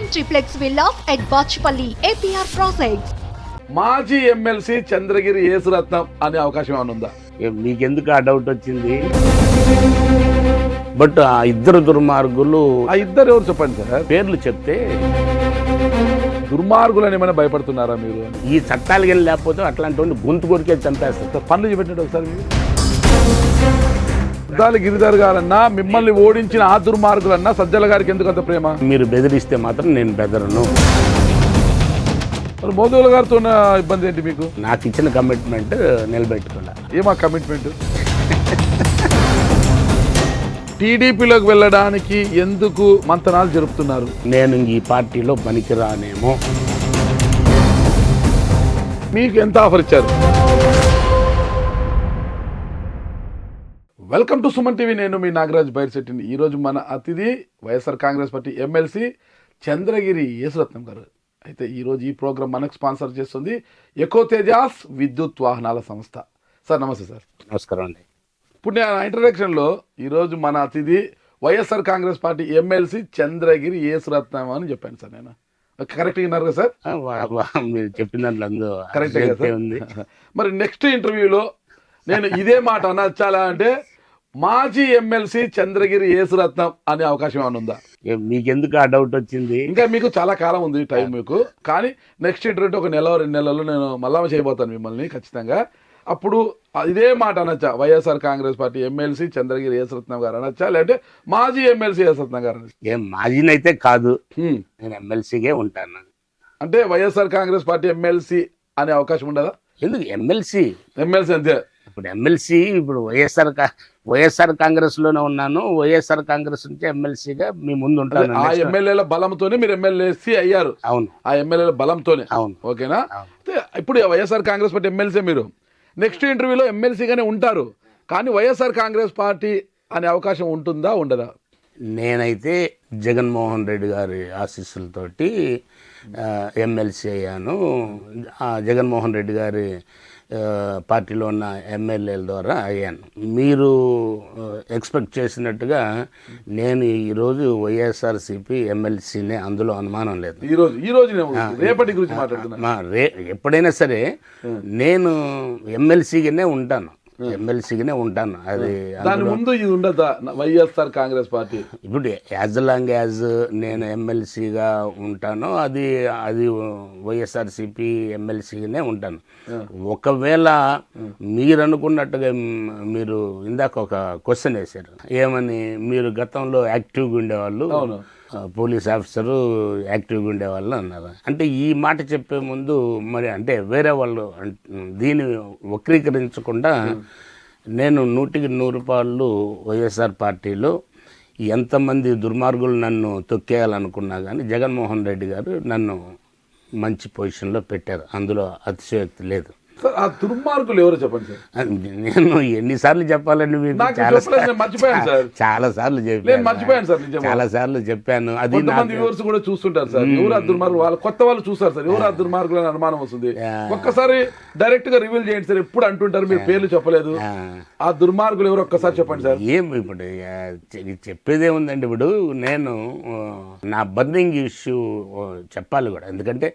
Premium triplex villas at Bachpalli, APR Projects. మాజీ MLC Chandragiri Yesuratnam అనే అవకాశం ఏమైనా ఉందా? మీకెందుకు ఆ డౌట్ వచ్చింది? బట్ ఆ ఇద్దరు దుర్మార్గులు ఆ ఇద్దరు ఎవరు చెప్పండి సార్. పేర్లు చెప్తే దుర్మార్గులని ఏమైనా భయపడుతున్నారా మీరు? ఈ చట్టాలు కానీ లేకపోతే అట్లాంటి వాడిని గొంతు కొరికే చంపేస్తారు. పనులు చెప్పినట్టు ఒకసారి మీరు సజ్జల గిరిధర్ గారన్నా మిమ్మల్ని ఓడించిన ఆ దుర్మార్గులన్నా సజ్జల గారికి ఎందుకు అంత ప్రేమ? మీరు బెదిరిస్తే మాత్రం నేను బెదరను. మరి మోదీ గారితో ఉన్న ఇబ్బంది ఏంటి మీకు? నాకు ఇచ్చిన కమిట్మెంట్ నిలబెట్టుకున్నా. ఏమా కమిట్మెంట్? టీడీపీలోకి వెళ్ళడానికి ఎందుకు మంతనాలు జరుపుతున్నారు? నేను ఈ పార్టీలో పనికిరానేమో. మీకు ఎంత ఆఫర్ ఇచ్చారు? Welcome to Suman TV. నేను మీ నాగరాజ్ బైర్శెట్టిని. ఈరోజు మన అతిథి వైఎస్ఆర్ కాంగ్రెస్ పార్టీ ఎమ్మెల్సీ చంద్రగిరి యేసురత్నం గారు. అయితే ఈరోజు ఈ ప్రోగ్రాం మనకు స్పాన్సర్ చేస్తుంది ఎకో తేజాస్ విద్యుత్ వాహనాల సంస్థ. సార్ నమస్తే సార్. నమస్కారం అండి. ఇప్పుడు నేను ఇంట్రడక్షన్లో ఈరోజు మన అతిథి వైఎస్ఆర్ కాంగ్రెస్ పార్టీ ఎమ్మెల్సీ చంద్రగిరి యేసురత్నం అని చెప్పాను సార్. నేను కరెక్ట్గా ఉన్నారు కదా సార్? మీరు చెప్పిన దాంట్లో అందరూ కరెక్టే ఉంది. మరి నెక్స్ట్ ఇంటర్వ్యూలో నేను ఇదే మాట అనొచ్చాలా అంటే మాజీ ఎమ్మెల్సీ చంద్రగిరి యేసురత్నం అనే అవకాశం ఏమైనా ఉందా? మీకెందుకు ఆ డౌట్ వచ్చింది? ఇంకా మీకు చాలా కాలం ఉంది టైం మీకు. కానీ నెక్స్ట్ ఇంటర్వ్యూ ఒక నెల 2 నెలల్లో నేను మళ్ళా చేయబోతాను మిమ్మల్ని ఖచ్చితంగా. అప్పుడు ఇదే మాట అనొచ్చా, వైఎస్ఆర్ కాంగ్రెస్ పార్టీ ఎమ్మెల్సీ చంద్రగిరి యేసురత్నం గారు అనొచ్చా, లేదంటే మాజీ ఎమ్మెల్సీ యేసురత్నం గారు అనొచ్చా? ఏం మాజీనైతే కాదు, నేను ఎమ్మెల్సీగా ఉంటాను. అంటే వైఎస్ఆర్ కాంగ్రెస్ పార్టీ ఎమ్మెల్సీ అనే అవకాశం ఉండదా? ఎందుకు ఎమ్మెల్సీ అంతే. ఇప్పుడు ఎమ్మెల్సీ ఇప్పుడు వైఎస్ఆర్ కాంగ్రెస్ లోనే ఉన్నాను. వైఎస్ఆర్ కాంగ్రెస్ నుంచి ఎమ్మెల్సీగా మీ ముందు ఉంటాను. ఆ ఎమ్మెల్యేల బలంతోనే మీరు ఎమ్మెల్యేసీ అయ్యారు. అవును, ఆ ఎమ్మెల్యేల బలంతోనే. అవును, ఓకేనా? ఇప్పుడు వైఎస్ఆర్ కాంగ్రెస్ పార్టీ ఎమ్మెల్సీ మీరు నెక్స్ట్ ఇంటర్వ్యూలో ఎమ్మెల్సీగానే ఉంటారు. కానీ వైఎస్ఆర్ కాంగ్రెస్ పార్టీ అనే అవకాశం ఉంటుందా ఉండదా? నేనైతే జగన్మోహన్ రెడ్డి గారి ఆశీస్సులతోటి ఎమ్మెల్సీ అయ్యాను. జగన్మోహన్ రెడ్డి గారి పార్టీలో ఉన్న ఎమ్మెల్యేల ద్వారా అయ్యాను. మీరు ఎక్స్పెక్ట్ చేసినట్టుగా నేను ఈరోజు వైఎస్ఆర్సీపీ ఎమ్మెల్సీనే, అందులో అనుమానం లేదు. రేపటి గురించి మాట్లాడుతున్నా. ఎప్పుడైనా సరే నేను ఎమ్మెల్సీగానే ఉంటాను. అది దాని ముందు ఇది ఉండదా వైఎస్ఆర్ కాంగ్రెస్ పార్టీ? ఇప్పుడు యాజ్ లాంగ్ యాజ్ నేను ఎమ్మెల్సీగా ఉంటానో అది వైఎస్ఆర్సీపీ ఎమ్మెల్సీగానే ఉంటాను. ఒకవేళ మీరు అనుకున్నట్టుగా మీరు ఇందాక ఒక క్వశ్చన్ వేశారు, ఏమని, మీరు గతంలో యాక్టివ్గా ఉండేవాళ్ళు, పోలీస్ ఆఫీసరు యాక్టివ్గా ఉండేవాళ్ళు అన్నారు. అంటే ఈ మాట చెప్పే ముందు మరి అంటే వేరే వాళ్ళు దీన్ని వక్రీకరించకుండా నేను 100% వైఎస్ఆర్ పార్టీలో ఎంతమంది దుర్మార్గులు నన్ను తొక్కేయాలనుకున్నా కానీ జగన్మోహన్ రెడ్డి గారు నన్ను మంచి పొజిషన్లో పెట్టారు. అందులో అతిశయోక్తి లేదు. ఆ దుర్మార్గులు ఎవరో చెప్పండి సార్. నేను ఎన్నిసార్లు చెప్పాలండి మీకు? చాలా సార్లు చెప్పాను. అది వ్యూవర్స్ కూడా చూస్తుంటారు సార్. ఎవరు ఆ దుర్మార్గులు? వాళ్ళు కొత్త వాళ్ళు చూస్తారు సార్. ఎవరు ఆ దుర్మార్గులు అని అనుమానం వస్తుంది. ఒక్కసారి డైరెక్ట్ గా రివీల్ చేయండి సార్. ఎప్పుడు అంటుంటారు మీరు పేర్లు చెప్పలేదు. ఆ దుర్మార్గులు ఎవరు ఒక్కసారి చెప్పండి సార్. ఏం ఇప్పుడు చెప్పేదేముందండి. ఇప్పుడు నేను నా బర్నింగ్ ఇష్యూ చెప్పాలి కూడా, ఎందుకంటే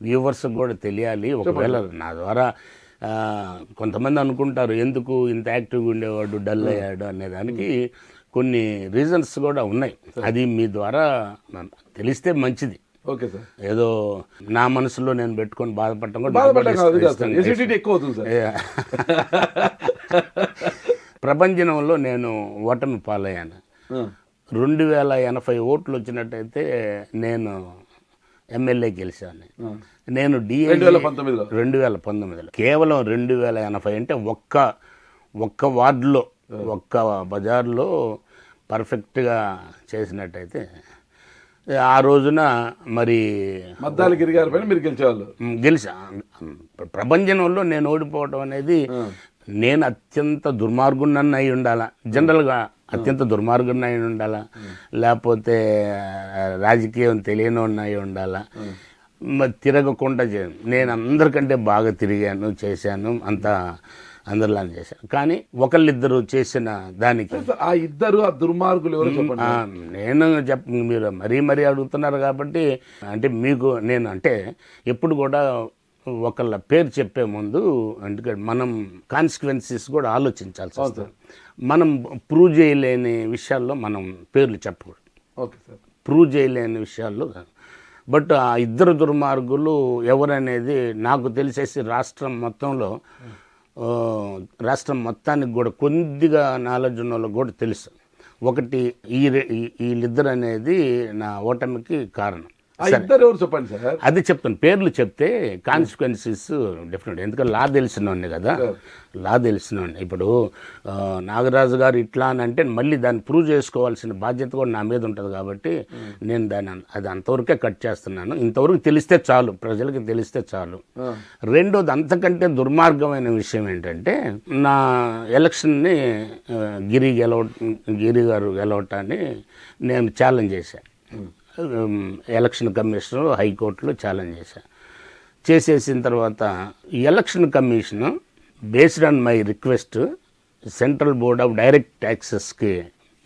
వ్యూవర్స్ కూడా తెలియాలి. ఒకవేళ నా ద్వారా కొంతమంది అనుకుంటారు ఎందుకు ఇంత యాక్టివ్గా ఉండేవాడు డల్ అయ్యాడు అనేదానికి కొన్ని రీజన్స్ కూడా ఉన్నాయి. అది మీ ద్వారా తెలిస్తే మంచిది. Okay sir. ఏదో నా మనసులో నేను పెట్టుకొని బాధపడటం కూడా ప్రపంచంలో నేను ఓటమి పాలయ్యాను. 2080 ఓట్లు వచ్చినట్టయితే నేను ఎమ్మెల్యే గెలిచాను. నేను 2019లో కేవలం 2080 అంటే ఒక్క వార్డులో ఒక్క బజార్లో పర్ఫెక్ట్గా చేసినట్టయితే ఆ రోజున మరి గెలిచా. ప్రపంచంలో నేను ఓడిపోవడం అనేది నేను అత్యంత దుర్మార్గుడిని అయి ఉండాలా, జనరల్గా అత్యంత దుర్మార్గుడిని అయి ఉండాలా, లేకపోతే రాజకీయం తెలియని అయి ఉండాలా. తిరగకుండా నేను అందరికంటే బాగా తిరిగాను, చేశాను. అంతా అందరిలానే చేశాను. కానీ ఒకళ్ళిద్దరు చేసిన దానికి ఆ ఇద్దరు ఆ దుర్మార్గులు ఎవరో చెప్పండి. నేను మీరు మరీ అడుగుతున్నారు కాబట్టి, అంటే మీకు నేను అంటే ఎప్పుడు కూడా ఒకళ్ళ పేరు చెప్పే ముందు ఎందుకంటే మనం కాన్సిక్వెన్సెస్ కూడా ఆలోచించాల్సి వస్తుంది. మనం ప్రూవ్ చేయలేని విషయాల్లో మనం పేర్లు చెప్పకూడదు. Okay sir. ప్రూవ్ చేయలేని విషయాల్లో. బట్ ఆ ఇద్దరు దుర్మార్గులు ఎవరనేది నాకు తెలిసేసి రాష్ట్రం మొత్తానికి కూడా కొద్దిగా నాలెడ్జ్ ఉన్న వాళ్ళకి కూడా తెలుసు. ఒకటి వీళ్ళిద్దరు అనేది నా ఓటమికి కారణం. ఇద్దరు ఎవరు చెప్పండి సార్. అది చెప్తాను, పేర్లు చెప్తే కాన్సిక్వెన్సెస్ డెఫినెట్. ఎందుకంటే లా తెలిసినోడిని కదా, లా తెలిసినోడిని. ఇప్పుడు నాగరాజు గారు ఇట్లా అని అంటే మళ్ళీ దాన్ని ప్రూవ్ చేసుకోవాల్సిన బాధ్యత కూడా నా మీద ఉంటుంది కాబట్టి నేను అది అంతవరకే కట్ చేస్తున్నాను. ఇంతవరకు తెలిస్తే చాలు, ప్రజలకి తెలిస్తే చాలు. రెండోది అంతకంటే దుర్మార్గమైన విషయం ఏంటంటే, నా ఎలక్షన్ని గిరి గారు గెలవటాన్ని నేను ఛాలెంజ్ చేశాను. ఎలక్షన్ కమిషనర్ హైకోర్టులో ఛాలెంజ్ చేసేసిన తర్వాత election commission based on my request central board of direct ట్యాక్సెస్కి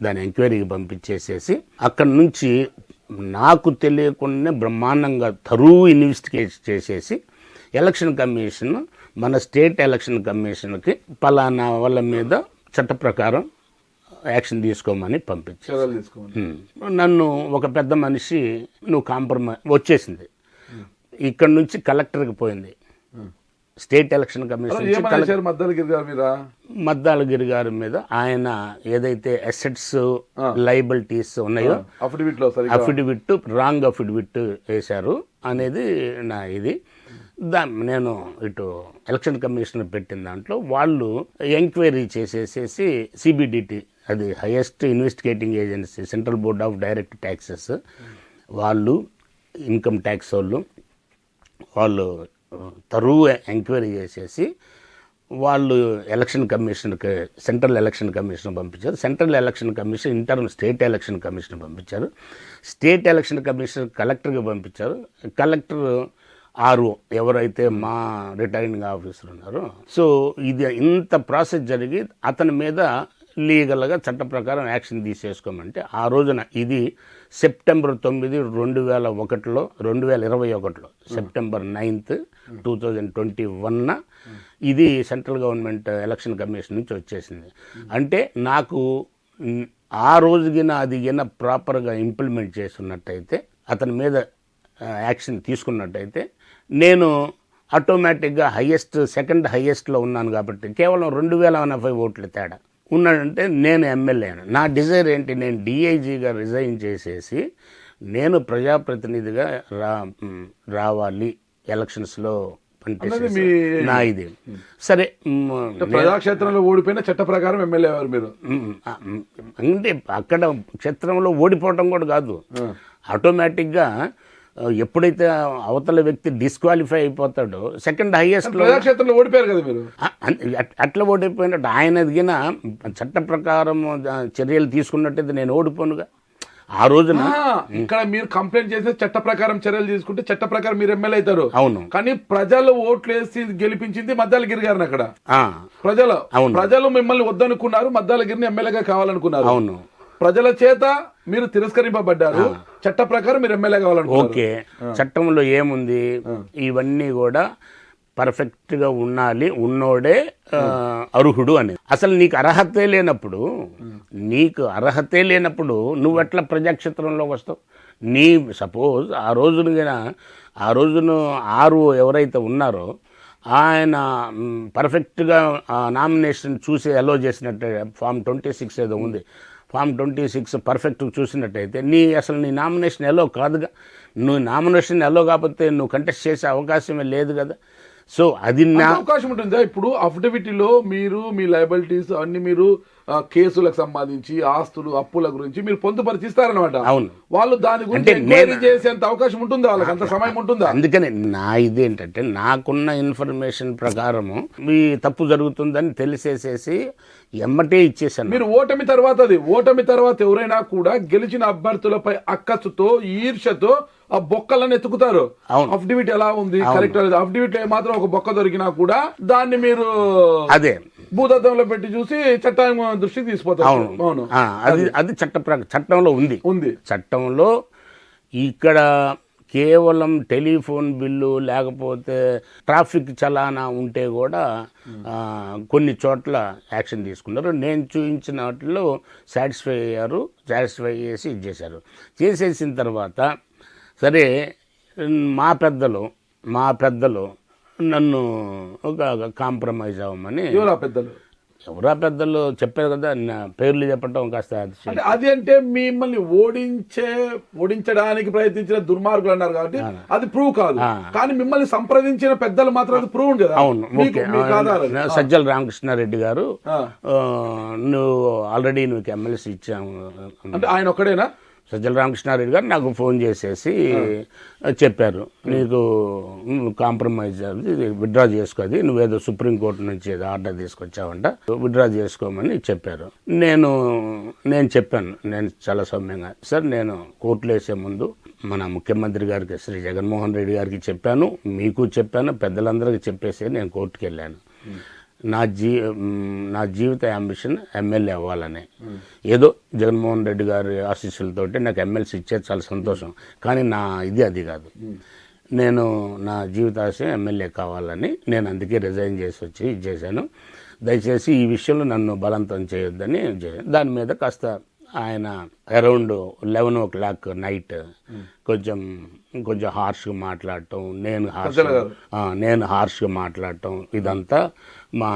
దాని ఎంక్వైరీకి పంపించేసేసి అక్కడి నుంచి నాకు తెలియకుండా బ్రహ్మాండంగా థరూ ఇన్వెస్టిగేట్ చేసేసి ఎలక్షన్ కమిషన్ మన స్టేట్ ఎలక్షన్ కమిషన్కి పలానా వాళ్ళ మీద చట్ట ప్రకారం యాక్షన్ తీసుకోమని పంపించారు. నన్ను ఒక పెద్ద మనిషి నువ్వు కాంప్రమైజ్ వచ్చేసింది, ఇక్కడ నుంచి కలెక్టర్కి పోయింది. స్టేట్ ఎలక్షన్ కమిషన్ మద్దాలగిరి గారి మీద ఆయన ఏదైతే అసెట్స్ లయబిలిటీస్ ఉన్నాయో అఫిడవిట్ రాంగ్ అఫిడవిట్ వేశారు అనేది నా ఇది. నేను ఇటు ఎలక్షన్ కమిషన్ పెట్టిన దాంట్లో వాళ్ళు ఎంక్వైరీ చేసేసేసి సిబిడిటి, అది highest investigating agency, central board of direct taxes వాళ్ళు, ఇన్కమ్ ట్యాక్స్ వాళ్ళు తరువు ఎంక్వైరీ చేసేసి వాళ్ళు ఎలక్షన్ కమిషన్కి సెంట్రల్ ఎలక్షన్ కమిషన్ పంపించారు. Central election commission interim state election commission పంపించారు. స్టేట్ ఎలక్షన్ కమిషన్ కలెక్టర్కి పంపించారు. కలెక్టర్ ఆర్ఓ ఎవరైతే మా రిటైరింగ్ ఆఫీసర్ ఉన్నారో, సో ఇది ఇంత ప్రాసెస్ జరిగి అతని మీద లీగల్గా చట్ట ప్రకారం యాక్షన్ తీసేసుకోమంటే ఆ రోజున ఇది సెప్టెంబర్ 9, 2021 సెప్టెంబర్ 9, 2021 ఇది సెంట్రల్ గవర్నమెంట్ ఎలక్షన్ కమిషన్ నుంచి వచ్చేసింది. అంటే నాకు ఆ రోజుగిన అది ప్రాపర్గా ఇంప్లిమెంట్ చేస్తున్నట్టయితే, అతని మీద యాక్షన్ తీసుకున్నట్టయితే నేను ఆటోమేటిక్గా సెకండ్ హైయెస్ట్లో ఉన్నాను కాబట్టి కేవలం 2080 ఓట్ల తేడా ఉన్నాడంటే నేను ఎమ్మెల్యేను. నా డిజైర్ ఏంటి, నేను డిఐజీగా రిజైన్ చేసేసి నేను ప్రజాప్రతినిధిగా రావాలి ఎలక్షన్స్లో నా ఇది. సరే, ప్రజాక్షేత్రంలో ఓడిపోయిన చట్ట ప్రకారం ఎమ్మెల్యే మీరు అంటే అక్కడ క్షేత్రంలో ఓడిపోవటం కూడా కాదు, ఆటోమేటిక్గా ఎప్పుడైతే అవతల వ్యక్తి డిస్క్వాలిఫై అయిపోతాడో సెకండ్ హైయెస్ట్ ప్రజాక్షేత్రంలో ఓడిపోయారు కదా మీరు, అట్లా ఓడిపోయినట్టు ఆయన ఎదిగిన చట్ట ప్రకారం చర్యలు తీసుకున్నట్టయితే నేను ఓడిపోనుగా. ఆ రోజున ఇక్కడ మీరు కంప్లైంట్ చేస్తే చట్ట ప్రకారం చర్యలు తీసుకుంటే చట్ట ప్రకారం మీరు ఎమ్మెల్యే అవుతారు. అవును, కానీ ప్రజలు ఓట్లు వేసి గెలిపించింది మద్దాలగిరి గారిని. అక్కడ ప్రజలు మిమ్మల్ని వద్దనుకున్నారు, మద్దాలగిరిని ఎమ్మెల్యేగా కావాలనుకున్నారు. అవును, ప్రజల చేత మీరు తిరస్కరింపబడ్డారు, చట్ట ప్రకారం మీరు ఎమ్మెల్యే కావాలనుకున్నారు. ఓకే, చట్టంలో ఏముంది, ఇవన్నీ కూడా పర్ఫెక్ట్గా ఉండాలి, ఉన్నోడే అర్హుడు అనేది. అసలు నీకు అర్హతే లేనప్పుడు నువ్వు ఎట్లా ప్రజాక్షేత్రంలోకి వస్తావు? సపోజ్ ఆ రోజున ఆరు ఎవరైతే ఉన్నారో ఆయన పర్ఫెక్ట్గా నామినేషన్ చూసి అలో చేసినట్టే, ఫామ్ 26 ఏదో ఉంది, ఫామ్ 26 పర్ఫెక్ట్గా చూసినట్టయితే అసలు నీ నామినేషన్ ఎలో కాదుగా. నువ్వు నామినేషన్ ఎలో కాకపోతే నువ్వు కంటెస్ట్ చేసే అవకాశమే లేదు కదా. సో అది అవకాశం ఉంటుందా? ఇప్పుడు అఫిడవిటీలో మీరు మీ లయబిలిటీస్ అన్ని మీరు కేసులకు సంబంధించి ఆస్తులు అప్పుల గురించి మీరు పొందుపరిచిస్తారనమాట. అవును, వాళ్ళు దాని గురించి చేసేంత అవకాశం ఉంటుందా? వాళ్ళకి అంత సమయం ఉంటుందా? అందుకని నా ఇదేంటంటే, నాకున్న ఇన్ఫర్మేషన్ ప్రకారము ఈ తప్పు జరుగుతుందని తెలిసేసేసి ఎమ్మటే ఇచ్చేసాను. మీరు ఓటమి తర్వాత ఎవరైనా కూడా గెలిచిన అభ్యర్థులపై అక్కసుతో ఈర్షతో ఆ బొక్కలను ఎత్తుకుతారు. అవును. అఫిడవిట్ ఎలా ఉంది, కరెక్ట్ అఫిడవిట్ మాత్రం ఒక బొక్క దొరికినా కూడా దాన్ని మీరు అదే భూతత్వంలో పెట్టి చూసి చట్టం దృష్టికి తీసుకుపోతారు. అవును, అది చట్టంలో ఉంది. చట్టంలో ఇక్కడ కేవలం టెలిఫోన్ బిల్లు లేకపోతే ట్రాఫిక్ చలానా ఉంటే కూడా కొన్ని చోట్ల యాక్షన్ తీసుకున్నారు. నేను చూపించిన వాటిలో సాటిస్ఫై చేసి ఇచ్చేశారు. చేసేసిన తర్వాత సరే మా పెద్దలు నన్ను ఒక కాంప్రమైజ్ అవ్వమని. ఎవరా పెద్దలు చెప్పారు కదా, పేర్లు చెప్పటం కాస్త అది అంటే మిమ్మల్ని ఓడించడానికి ప్రయత్నించిన దుర్మార్గులు అన్నారు కాబట్టి అది ప్రూవ్ కాదు, కానీ మిమ్మల్ని సంప్రదించిన పెద్దలు మాత్రం అది ప్రూవ్ కదా. అవును, సజ్జల రామకృష్ణారెడ్డి గారు నువ్వు ఆల్రెడీ నువ్వు ఎమ్మెల్సీ ఇచ్చాము అంటే ఆయన ఒక్కడేనా? సజ్జల రామకృష్ణారెడ్డి గారు నాకు ఫోన్ చేసేసి చెప్పారు, నీకు కాంప్రమైజ్ విత్డ్రా చేసుకోది, నువ్వేదో సుప్రీంకోర్టు నుంచి ఏదో ఆర్డర్ తీసుకొచ్చావంట, విత్డ్రా చేసుకోమని చెప్పారు. నేను చెప్పాను, నేను చాలా సౌమ్యంగా, సార్ నేను కోర్టులో వేసే ముందు మన ముఖ్యమంత్రి గారికి శ్రీ జగన్మోహన్ రెడ్డి గారికి చెప్పాను, మీకు చెప్పాను, పెద్దలందరికీ చెప్పేసి నేను కోర్టుకు వెళ్ళాను. నా జీవిత అంబిషన్ ఎమ్మెల్యే అవ్వాలని. ఏదో జగన్మోహన్ రెడ్డి గారి ఆశీస్సులతోటి నాకు ఎమ్మెల్సీ ఇచ్చేది చాలా సంతోషం, కానీ అది కాదు. నేను నా జీవితాశయం ఎమ్మెల్యే కావాలని నేను అందుకే రిజైన్ చేసి వచ్చి ఇచ్చేసాను. దయచేసి ఈ విషయంలో నన్ను బలవంతం చేయొద్దని దాని మీద కాస్త ఆయన అరౌండ్ 11 o'clock నైట్ కొంచెం హార్ష్గా మాట్లాడటం, నేను హార్ష్గా మాట్లాడటం, ఇదంతా మా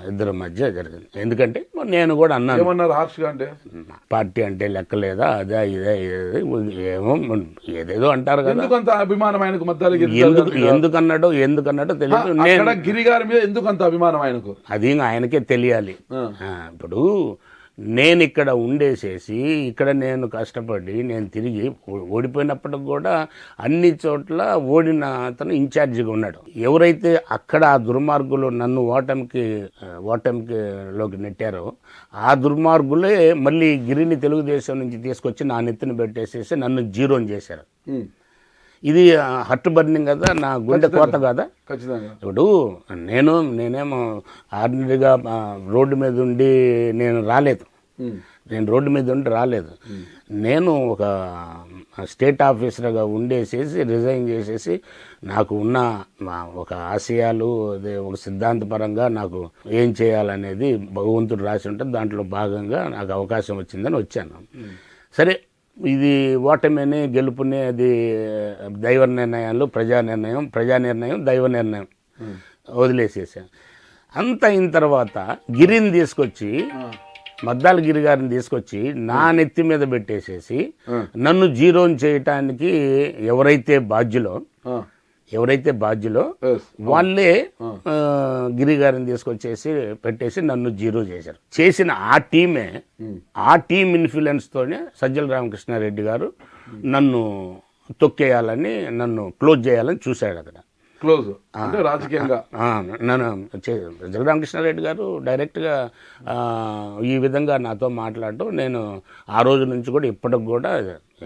ఇద్దరి మధ్య జరిగింది. ఎందుకంటే నేను కూడా అన్నాను, హార్ష్గా అంటే పార్టీ అంటే లెక్కలేదా, అదే ఇదే ఏమో ఏదేదో అంటారు కదా. అభిమానం ఆయనకు ఎందుకన్నాడో తెలియదు. నేను గిరి గారి మీద ఎందుకంత అభిమానం ఆయనకు, అది ఆయనకే తెలియాలి. ఇప్పుడు నేను ఇక్కడ ఉండేసేసి ఇక్కడ నేను కష్టపడి నేను తిరిగి ఓడిపోయినప్పటికి కూడా అన్ని చోట్ల ఓడిన అతను ఇన్ఛార్జిగా ఉన్నాడు. ఎవరైతే అక్కడ ఆ దుర్మార్గులు నన్ను ఓటమిలోకి నెట్టారో ఆ దుర్మార్గులే మళ్ళీ గిరిని తెలుగుదేశం నుంచి తీసుకొచ్చి నా నెత్తిన పెట్టేసేసి నన్ను జీరోని చేశారు. ఇది హర్ట్ బర్నింగ్ కదా, నా గుండె కోత కదా. ఇప్పుడు నేనేమో ఆర్డినరీగా రోడ్డు మీద ఉండి నేను రాలేదు, నేను ఒక స్టేట్ ఆఫీసర్గా ఉండేసేసి రిజైన్ చేసేసి నాకు ఉన్న ఒక ఆశయాలు అదే ఒక సిద్ధాంతపరంగా నాకు ఏం చేయాలనేది భగవంతుడు రాసి ఉంటే దాంట్లో భాగంగా నాకు అవకాశం వచ్చిందని వచ్చాను. సరే, ఇది ఓటమిని గెలుపుని అది దైవ నిర్ణయాలు, ప్రజా నిర్ణయం దైవ నిర్ణయం వదిలేసేసాను. అంత అయిన తర్వాత గిరిని తీసుకొచ్చి మద్దాల గిరి గారిని తీసుకొచ్చి నా నెత్తి మీద పెట్టేసేసి నన్ను జీరోని చేయటానికి ఎవరైతే బాధ్యులో వాళ్ళే గిరి గారిని తీసుకొచ్చేసి పెట్టేసి నన్ను జీరో చేశారు. చేసిన ఆ టీం ఇన్ఫ్లుయెన్స్ తోనే సజ్జల రామకృష్ణారెడ్డి గారు నన్ను తొక్కేయాలని, నన్ను క్లోజ్ చేయాలని చూశాడు. అక్కడ క్లోజ్ అంటే రాజకీయంగా నన్ను జగరామకృష్ణారెడ్డి గారు డైరెక్ట్గా ఈ విధంగా నాతో మాట్లాడటం, నేను ఆ రోజు నుంచి కూడా ఇప్పటికి కూడా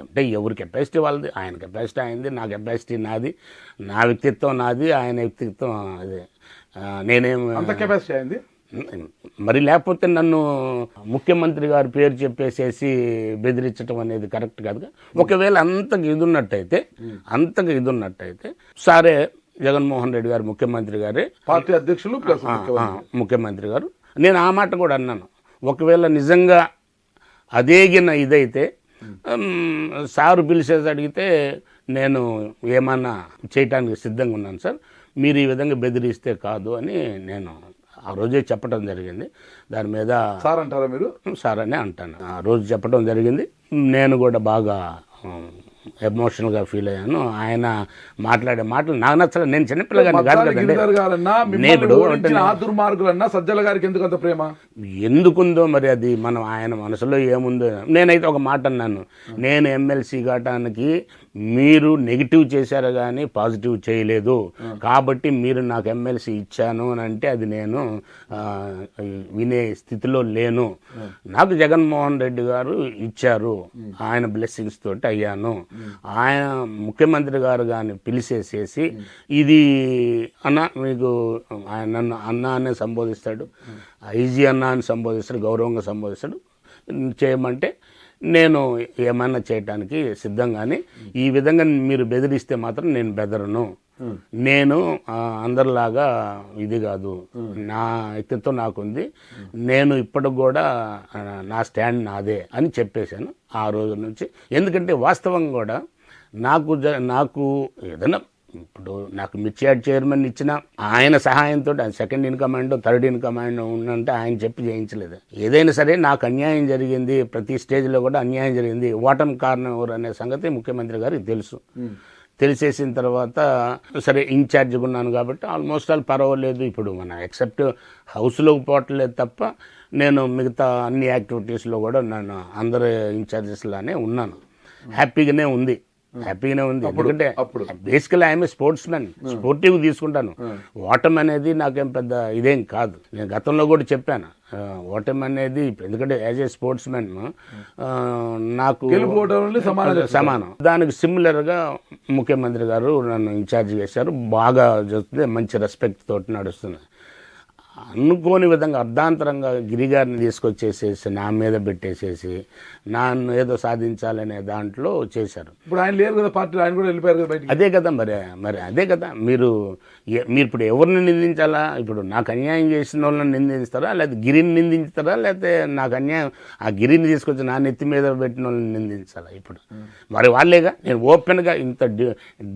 అంటే ఎవరి కెపాసిటీ వాళ్ళది, ఆయన కెపాసిటీ అయింది, నా కెపాసిటీ నాది, నా వ్యక్తిత్వం నాది, ఆయన వ్యక్తిత్వం అదే. నేనేం అంత కెపాసిటీ అయింది మరి, లేకపోతే నన్ను ముఖ్యమంత్రి గారి పేరు చెప్పేసేసి బెదిరించడం అనేది కరెక్ట్ కాదుగా. ఒకవేళ అంతకు ఇది ఉన్నట్టయితే సరే, జగన్మోహన్ రెడ్డి గారు ముఖ్యమంత్రి గారే, పార్టీ అధ్యక్షులు ముఖ్యమంత్రి గారు, నేను ఆ మాట కూడా అన్నాను, ఒకవేళ నిజంగా అదేగిన ఇదైతే సారు పిలిచేసి అడిగితే నేను ఏమన్నా చేయటానికి సిద్ధంగా ఉన్నాను సార్, మీరు ఈ విధంగా బెదిరిస్తే కాదు అని నేను ఆ రోజే చెప్పడం జరిగింది. దాని మీద సార్ అంటారా మీరు? సార్ అనే అంటాను. ఆ రోజు చెప్పడం జరిగింది. నేను కూడా బాగా ఎమోషనల్గా ఫీల్ అయ్యాను. ఆయన మాట్లాడే మాటలు నాకు నచ్చలేదు. నేను చిన్నపిల్లగాని కాదు కదండి. సజ్జల గారికి ఎందుకు అంత ప్రేమ ఎందుకుందో మరి, అది మనం ఆయన మనసులో ఏముందో. నేనైతే ఒక మాట అన్నాను, నేను ఎమ్మెల్సీ కావటానికి మీరు నెగిటివ్ చేశారు కానీ పాజిటివ్ చేయలేదు, కాబట్టి మీరు నాకు ఎమ్మెల్సీ ఇచ్చాను అని అంటే అది నేను వినే స్థితిలో లేను. నాకు జగన్మోహన్ రెడ్డి గారు ఇచ్చారు, ఆయన బ్లెస్సింగ్స్ తోటి అయ్యాను. ఆయన ముఖ్యమంత్రి గారు కానీ పిలిచేసేసి ఇది అన్న మీకు ఆయన నన్ను అన్న అనే సంబోధిస్తాడు, ఐజీ అన్న అని సంబోధిస్తాడు, గౌరవంగా సంబోధిస్తాడు. చేయమంటే నేను ఏమన్నా చేయటానికి సిద్ధంగానే, ఈ విధంగా మీరు బెదిరిస్తే మాత్రం నేను బెదరను. నేను అందరిలాగా ఇది కాదు, నా వ్యక్తిత్వం నాకుంది, నేను ఇప్పటికి కూడా నా స్టాండ్ నాదే అని చెప్పేశాను ఆ రోజు నుంచి. ఎందుకంటే వాస్తవం కూడా నాకు ఏదైనా ఇప్పుడు నాకు మిర్చియాడ్ చైర్మన్ ఇచ్చిన ఆయన సహాయంతో second in command third in command ఉన్నంటే ఆయన చెప్పి చేయించలేదు. ఏదైనా సరే నాకు అన్యాయం జరిగింది, ప్రతి స్టేజ్లో కూడా అన్యాయం జరిగింది, ఓటమి కారణం ఎవరు అనే సంగతి ముఖ్యమంత్రి గారికి తెలుసు. తెలిసేసిన తర్వాత సరే ఇన్ఛార్జ్గా ఉన్నాను కాబట్టి ఆల్మోస్ట్ ఆల్ పర్వాలేదు. ఇప్పుడు మన ఎక్సెప్ట్ హౌస్లోకి పోవట్లేదు తప్ప నేను మిగతా అన్ని యాక్టివిటీస్లో కూడా నేను అందరు ఇన్ఛార్జెస్లానే ఉన్నాను. హ్యాపీగానే ఉంది. ఎందుకంటే బేసికల్ I'm a sports man, sportive తీసుకుంటాను. ఓటమి అనేది నాకేం పెద్ద ఇదేం కాదు. నేను గతంలో కూడా చెప్పాను, ఓటమి అనేది ఎందుకంటే యాజ్ ఏ స్పోర్ట్స్ మ్యాన్ నాకు సమానం. దానికి సిమిలర్గా ముఖ్యమంత్రి గారు నన్ను ఇన్ఛార్జ్ చేశారు. బాగా చూస్తే మంచి రెస్పెక్ట్ తోటి నడుస్తుంది. అనుకోని విధంగా అర్ధాంతరంగా గిరిగారిని తీసుకొచ్చేసేసి నా మీద పెట్టేసేసి నన్ను ఏదో సాధించాలనే దాంట్లో చేశారు. ఇప్పుడు ఆయన లేరు కదా పార్టీ, ఆయన కూడా వెళ్ళిపోయారు కదా బయటికి. అదే కదా మరి అదే కదా మీరు ఇప్పుడు ఎవరిని నిందించాలా? ఇప్పుడు నాకు అన్యాయం చేసిన వాళ్ళని నిందిస్తారా, లేకపోతే గిరిని నిందించుతారా, లేకపోతే నాకు అన్యాయం ఆ గిరిని తీసుకొచ్చి నా నెత్తి మీద పెట్టిన వాళ్ళని నిందించాలా? ఇప్పుడు మరి వాళ్ళేగా. నేను ఓపెన్గా ఇంత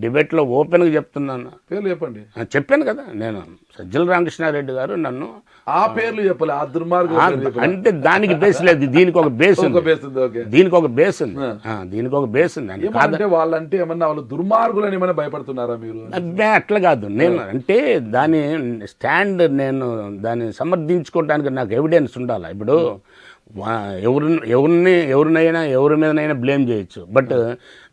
డిబేట్లో ఓపెన్గా చెప్తున్నాను. పేర్లు చెప్పండి. చెప్పాను కదా, నేను సజ్జల రామకృష్ణారెడ్డి గారు నన్ను ఆ పేర్లు చెప్పాలి, ఆ దుర్మార్గం అంటే దానికి బేస్ లేదు, దీనికి ఒక బేస్ ఉంది, దీనికి ఒక బేస్ ఉంది, దీనికి ఒక బేస్ ఉంది. అంటే వాళ్ళంటే ఏమన్నా వాళ్ళు దుర్మార్గులని ఏమైనా భయపడుతున్నారా మీరు? అట్లా కాదు, నేను అంటే దాని స్టాండ్, నేను దాన్ని సమర్థించుకోవడానికి నాకు ఎవిడెన్స్ ఉండాలి. ఇప్పుడు ఎవరినైనా ఎవరి మీదనైనా బ్లేమ్ చేయొచ్చు, బట్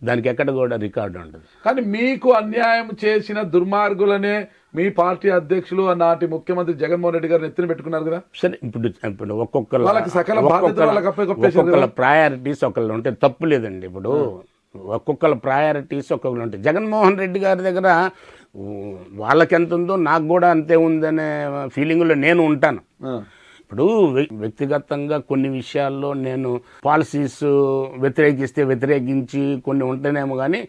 దానికి ఎక్కడ కూడా రికార్డు ఉంటుంది. కానీ మీకు అన్యాయం చేసిన దుర్మార్గులనే మీ పార్టీ అధ్యక్షులు నాటి ముఖ్యమంత్రి జగన్మోహన్ రెడ్డి గారిని ఎత్తున పెట్టుకున్నారు కదా. సరే ఇప్పుడు ఒక్కొక్కల ప్రయారిటీస్ ఒకళ్ళు ఉంటే తప్పు లేదండి. ఇప్పుడు ఒక్కొక్కల ప్రయారిటీస్ ఒకళ్ళు ఉంటాయి. జగన్మోహన్ రెడ్డి గారి దగ్గర వాళ్ళకెంత ఉందో నాకు కూడా అంతే ఉందనే ఫీలింగ్లో నేను ఉంటాను. ఇప్పుడు వ్యక్తిగతంగా కొన్ని విషయాల్లో నేను పాలసీస్ వ్యతిరేకించి కొన్ని ఉంటేనేమో కానీ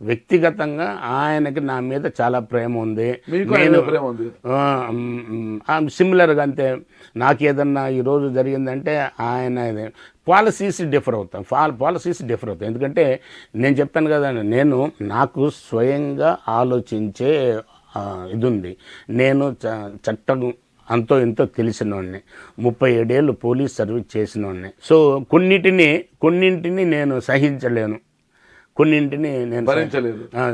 వ్యక్తిగతంగా ఆయనకి నా మీద చాలా ప్రేమ ఉంది. సిమిలర్గా అంతే నాకు ఏదన్నా ఈరోజు జరిగిందంటే ఆయన పాలసీస్ డిఫర్ అవుతాయి. ఎందుకంటే నేను చెప్పాను కదా, నాకు స్వయంగా ఆలోచించే ఇది ఉంది. నేను చట్టం అంతో ఎంతో తెలిసినోడిని, 37 ఏళ్ళు పోలీస్ సర్వీస్ చేసినోడిని. సో కొన్నింటిని నేను సహించలేను, కొన్నింటిని నేను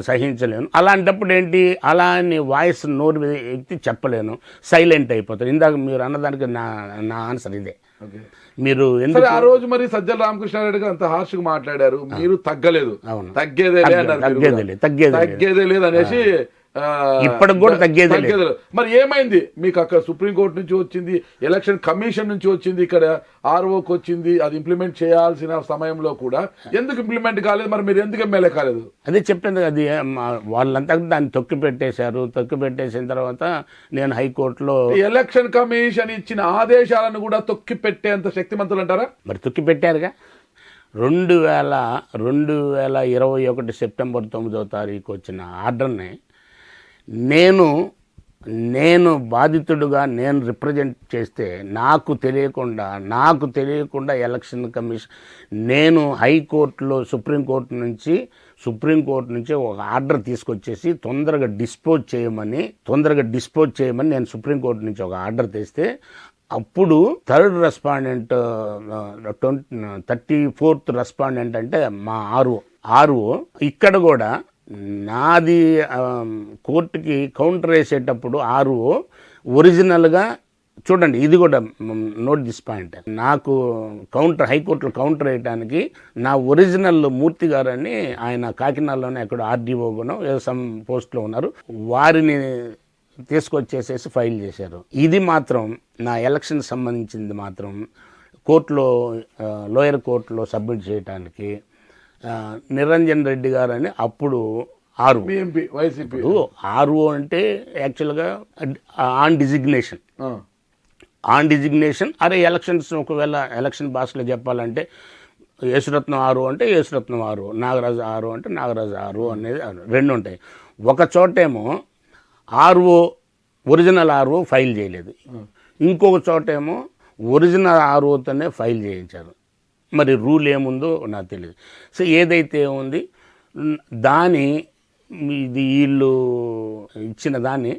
సహించలేను. అలాంటప్పుడు ఏంటి, అలా అని వాయిస్ నోరు ఎత్తి చెప్పలేను, సైలెంట్ అయిపోతాను. ఇందాక మీరు అన్నదానికి నా ఆన్సర్ ఇదే. మీరు ఎందుకు ఆ రోజు మరి సజ్జల రామకృష్ణారెడ్డి గారు అంత హార్ష్గా మాట్లాడారు, మీరు తగ్గలేదు, తగ్గేదే లేదు అనేసి ఇప్పటికి కూడా తగ్గేది. మరి ఏమైంది మీకు? అక్కడ సుప్రీంకోర్టు నుంచి వచ్చింది, ఎలక్షన్ కమిషన్ నుంచి వచ్చింది, ఇక్కడ ఆర్ఓకి వచ్చింది, అది ఇంప్లిమెంట్ చేయాల్సిన సమయంలో కూడా ఎందుకు ఇంప్లిమెంట్ కాలేదు? మరి మీరు ఎందుకు ఎమ్మెల్యే కాలేదు? అదే చెప్పాను, అది వాళ్ళంతా దాన్ని తొక్కి పెట్టేసిన తర్వాత నేను హైకోర్టులో ఎలక్షన్ కమిషన్ ఇచ్చిన ఆదేశాలను కూడా తొక్కి పెట్టేంత శక్తిమంతులు అంటారా? మరి తొక్కి పెట్టారుగా. 2021 సెప్టెంబర్ 9వ తారీఖు వచ్చిన ఆర్డర్ని నేను బాధితుడుగా నేను రిప్రజెంట్ చేస్తే నాకు తెలియకుండా ఎలక్షన్ కమిషన్, నేను హైకోర్టులో సుప్రీంకోర్టు నుంచి ఒక ఆర్డర్ తీసుకొచ్చేసి తొందరగా డిస్పోజ్ చేయమని నేను సుప్రీంకోర్టు నుంచి ఒక ఆర్డర్ తెస్తే, అప్పుడు థర్డ్ రెస్పాండెంట్ 34th రెస్పాండెంట్ అంటే మా ఆర్ఓ ఇక్కడ కూడా నాది కోర్టుకి కౌంటర్ వేసేటప్పుడు ఆర్ఓ ఒరిజినల్గా చూడండి, ఇది కూడా నోట్ దిస్ పాయింట్. నాకు హైకోర్టులో కౌంటర్ వేయడానికి నా ఒరిజినల్ మూర్తి గారని ఆయన కాకినాడలోనే ఎక్కడ ఆర్డీఓగానో ఏదో సమ్ పోస్ట్లో ఉన్నారు, వారిని తీసుకొచ్చేసేసి ఫైల్ చేశారు. ఇది మాత్రం నా ఎలక్షన్ సంబంధించింది మాత్రం కోర్టులో, లోయర్ కోర్టులో సబ్మిట్ చేయడానికి నిరంజన్ రెడ్డి గారని అప్పుడు ఆర్ఓ అంటే యాక్చువల్గా ఆన్ డిజిగ్నేషన్ అరే ఎలక్షన్స్, ఒకవేళ ఎలక్షన్ భాషలో చెప్పాలంటే యేసురత్నం ఆరు అంటే యేసురత్నం ఆరు, నాగరాజు ఆరు అంటే నాగరాజు ఆరు అనేది రెండు ఉంటాయి. ఒక చోటేమో ఆర్ఓ ఒరిజినల్ ఆర్ఓ ఫైల్ చేయలేదు, ఇంకొక చోటేమో ఒరిజినల్ ఆర్ఓతోనే ఫైల్ చేయించారు. మరి రూల్ ఏముందో నాకు తెలియదు. సో ఏదైతే ఉంది దాని వీళ్ళు ఇచ్చిన దాన్ని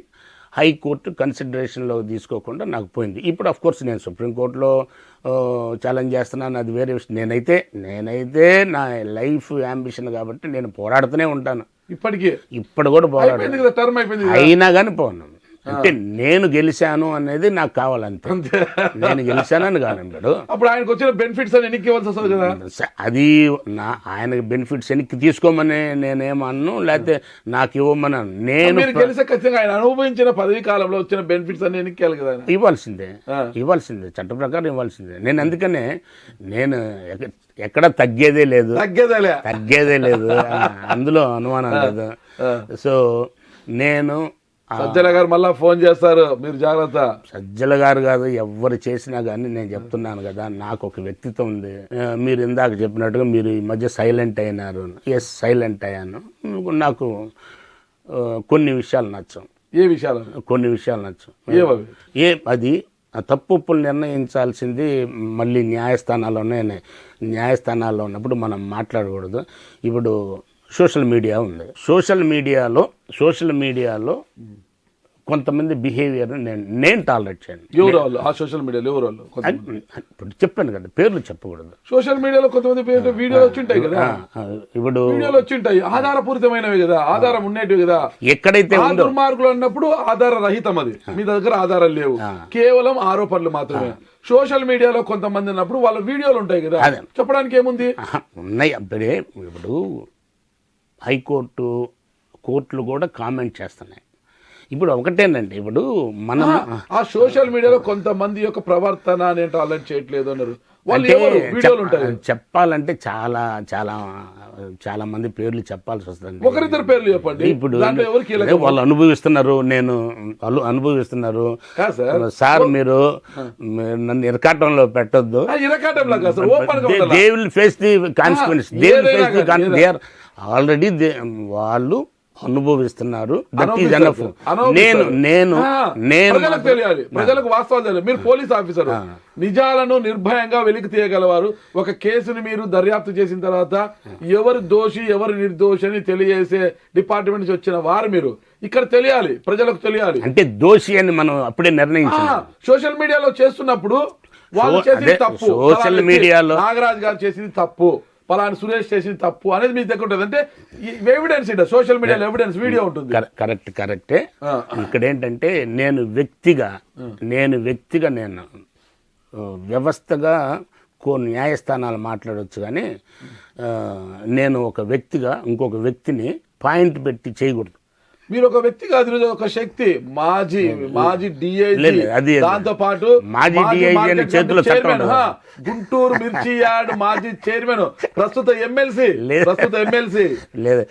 హైకోర్టు కన్సిడరేషన్లో తీసుకోకుండా నాకు పోయింది. ఇప్పుడు అఫ్కోర్స్ నేను సుప్రీంకోర్టులో ఛాలెంజ్ చేస్తున్నాను, అది వేరే విషయం. నేనైతే నా లైఫ్ యాంబిషన్ కాబట్టి నేను పోరాడుతూనే ఉంటాను. ఇప్పుడు కూడా పోరాడు, అయినా కానీ పోను. అంటే నేను గెలిచాను అనేది నాకు కావాలంతే. నేను గెలిచానని కానంటాడు. అప్పుడు ఆయనకు వచ్చిన బెనిఫిట్స్ అని ఎన్నికి ఇవ్వాల్సి వస్తుంది కదా. అది ఆయనకి బెనిఫిట్స్ ఎన్నికి తీసుకోమని నేనేమన్నాను, లేకపోతే నాకు ఇవ్వమని. నేను గెలిస్తే ఖచ్చితంగా ఆయన అనుభవించిన పదవీ కాలంలో వచ్చిన బెనిఫిట్స్ అన్ని ఎన్నికి కదా. ఇవ్వాల్సిందే, చట్ట ప్రకారం ఇవ్వాల్సిందే. నేను అందుకనే నేను ఎక్కడ తగ్గేదే లేదు, అందులో అనుమానం లేదు. సో నేను సజ్జల గారు మళ్ళీ ఫోన్ చేస్తారు, మీరు జాగ్రత్త. సజ్జల గారు కాదు, ఎవరు చేసినా కానీ నేను చెప్తున్నాను కదా, నాకు ఒక వ్యక్తిత్వం ఉంది. మీరు ఇందాక చెప్పినట్టుగా మీరు ఈ మధ్య సైలెంట్ అయినారు. ఎస్, సైలెంట్ అయ్యాను. నాకు కొన్ని విషయాలు నచ్చం. ఏ విషయాలు? కొన్ని విషయాలు నచ్చం. అది తప్పులు నిర్ణయించాల్సింది మళ్ళీ న్యాయస్థానాల్లో ఉన్నప్పుడు మనం మాట్లాడకూడదు. ఇప్పుడు సోషల్ మీడియా ఉంది. సోషల్ మీడియాలో కొంతమంది బిహేవియర్ నేను టాలరేట్ చేయను. ఎవరు ఆ సోషల్ మీడియాలో ఎవరు? ఇప్పుడు చెప్పాను కదా, పేర్లు చెప్పకూడదు. సోషల్ మీడియాలో కొంతమంది పేర్లు వీడియోలు వచ్చింటాయి కదా, ఇప్పుడు వీడియోలు వచ్చింటాయి, ఆధారపూరితమైనవి కదా, ఆధారం ఉండేటివి కదా. ఎక్కడైతే దుర్మార్గులు అన్నప్పుడు ఆధార రహితం, అది మీ దగ్గర ఆధారాలు లేవు, కేవలం ఆరోపణలు మాత్రమే. సోషల్ మీడియాలో కొంతమంది ఉన్నప్పుడు వాళ్ళ వీడియోలు ఉంటాయి కదా, చెప్పడానికి ఏముంది? ఉన్నాయి. అప్పుడే ఇప్పుడు కోర్టులు కూడా కామెంట్ చేస్తున్నాయి. ఇప్పుడు ఒకటేనండి, ఇప్పుడు మనం ఆ సోషల్ మీడియాలో కొంతమంది యొక్క ప్రవర్తన నేను టాలెంట్ చేయట్లేదు అన్నారు. చెప్పాలంటే చాలా చాలా చాలా మంది పేర్లు చెప్పాల్సి వస్తుంది. ఒకరిద్దరు పేర్లు చెప్పండి. ఇప్పుడు వాళ్ళు అనుభవిస్తున్నారు సార్, మీరు నన్ను ఇరకాటంలో పెట్టొద్దు. They will face the consequence. Already వాళ్ళు అనుభవిస్తున్నారు. ప్రజలకు వాస్తవాలు తెలియాలి. మీరు పోలీస్ ఆఫీసర్, నిజాలను నిర్భయంగా వెలికి తీయగలవారు. ఒక కేసుని మీరు దర్యాప్తు చేసిన తర్వాత ఎవరు దోషి ఎవరు నిర్దోషి అని తెలియజేసే డిపార్ట్మెంట్ నుంచి వచ్చిన వారు మీరు. ఇక్కడ తెలియాలి, ప్రజలకు తెలియాలి. అంటే దోషి అని మనం అప్పుడే నిర్ణయించాం. సోషల్ మీడియాలో చేస్తున్నప్పుడు వాళ్ళు చేసింది తప్పు, సోషల్ మీడియాలో నాగరాజు గారు చేసింది తప్పు, పలానా సురేష్ చేసింది తప్పు అనేది మీ దగ్గర ఉంటుంది. అంటే ఎవిడెన్స్ ఉంటుంది, సోషల్ మీడియాలో ఎవిడెన్స్ వీడియో ఉంటుంది. కరెక్టే. ఇక్కడ ఏంటంటే నేను వ్యక్తిగా నేను వ్యవస్థగా న్యాయస్థానాలు మాట్లాడవచ్చు, కానీ నేను ఒక వ్యక్తిగా ఇంకొక వ్యక్తిని పాయింట్ పెట్టి చేయకూడదు. మీరు ఒక వ్యక్తి కాదు, ఒక శక్తి. మాజీ డిఐజీ, దాంతో పాటు మాజీ డిఐజీ చేతిలో గుంటూరు మిర్చి యార్డ్ మాజీ చైర్మన్, ప్రస్తుత ఎమ్మెల్సీ లేదు.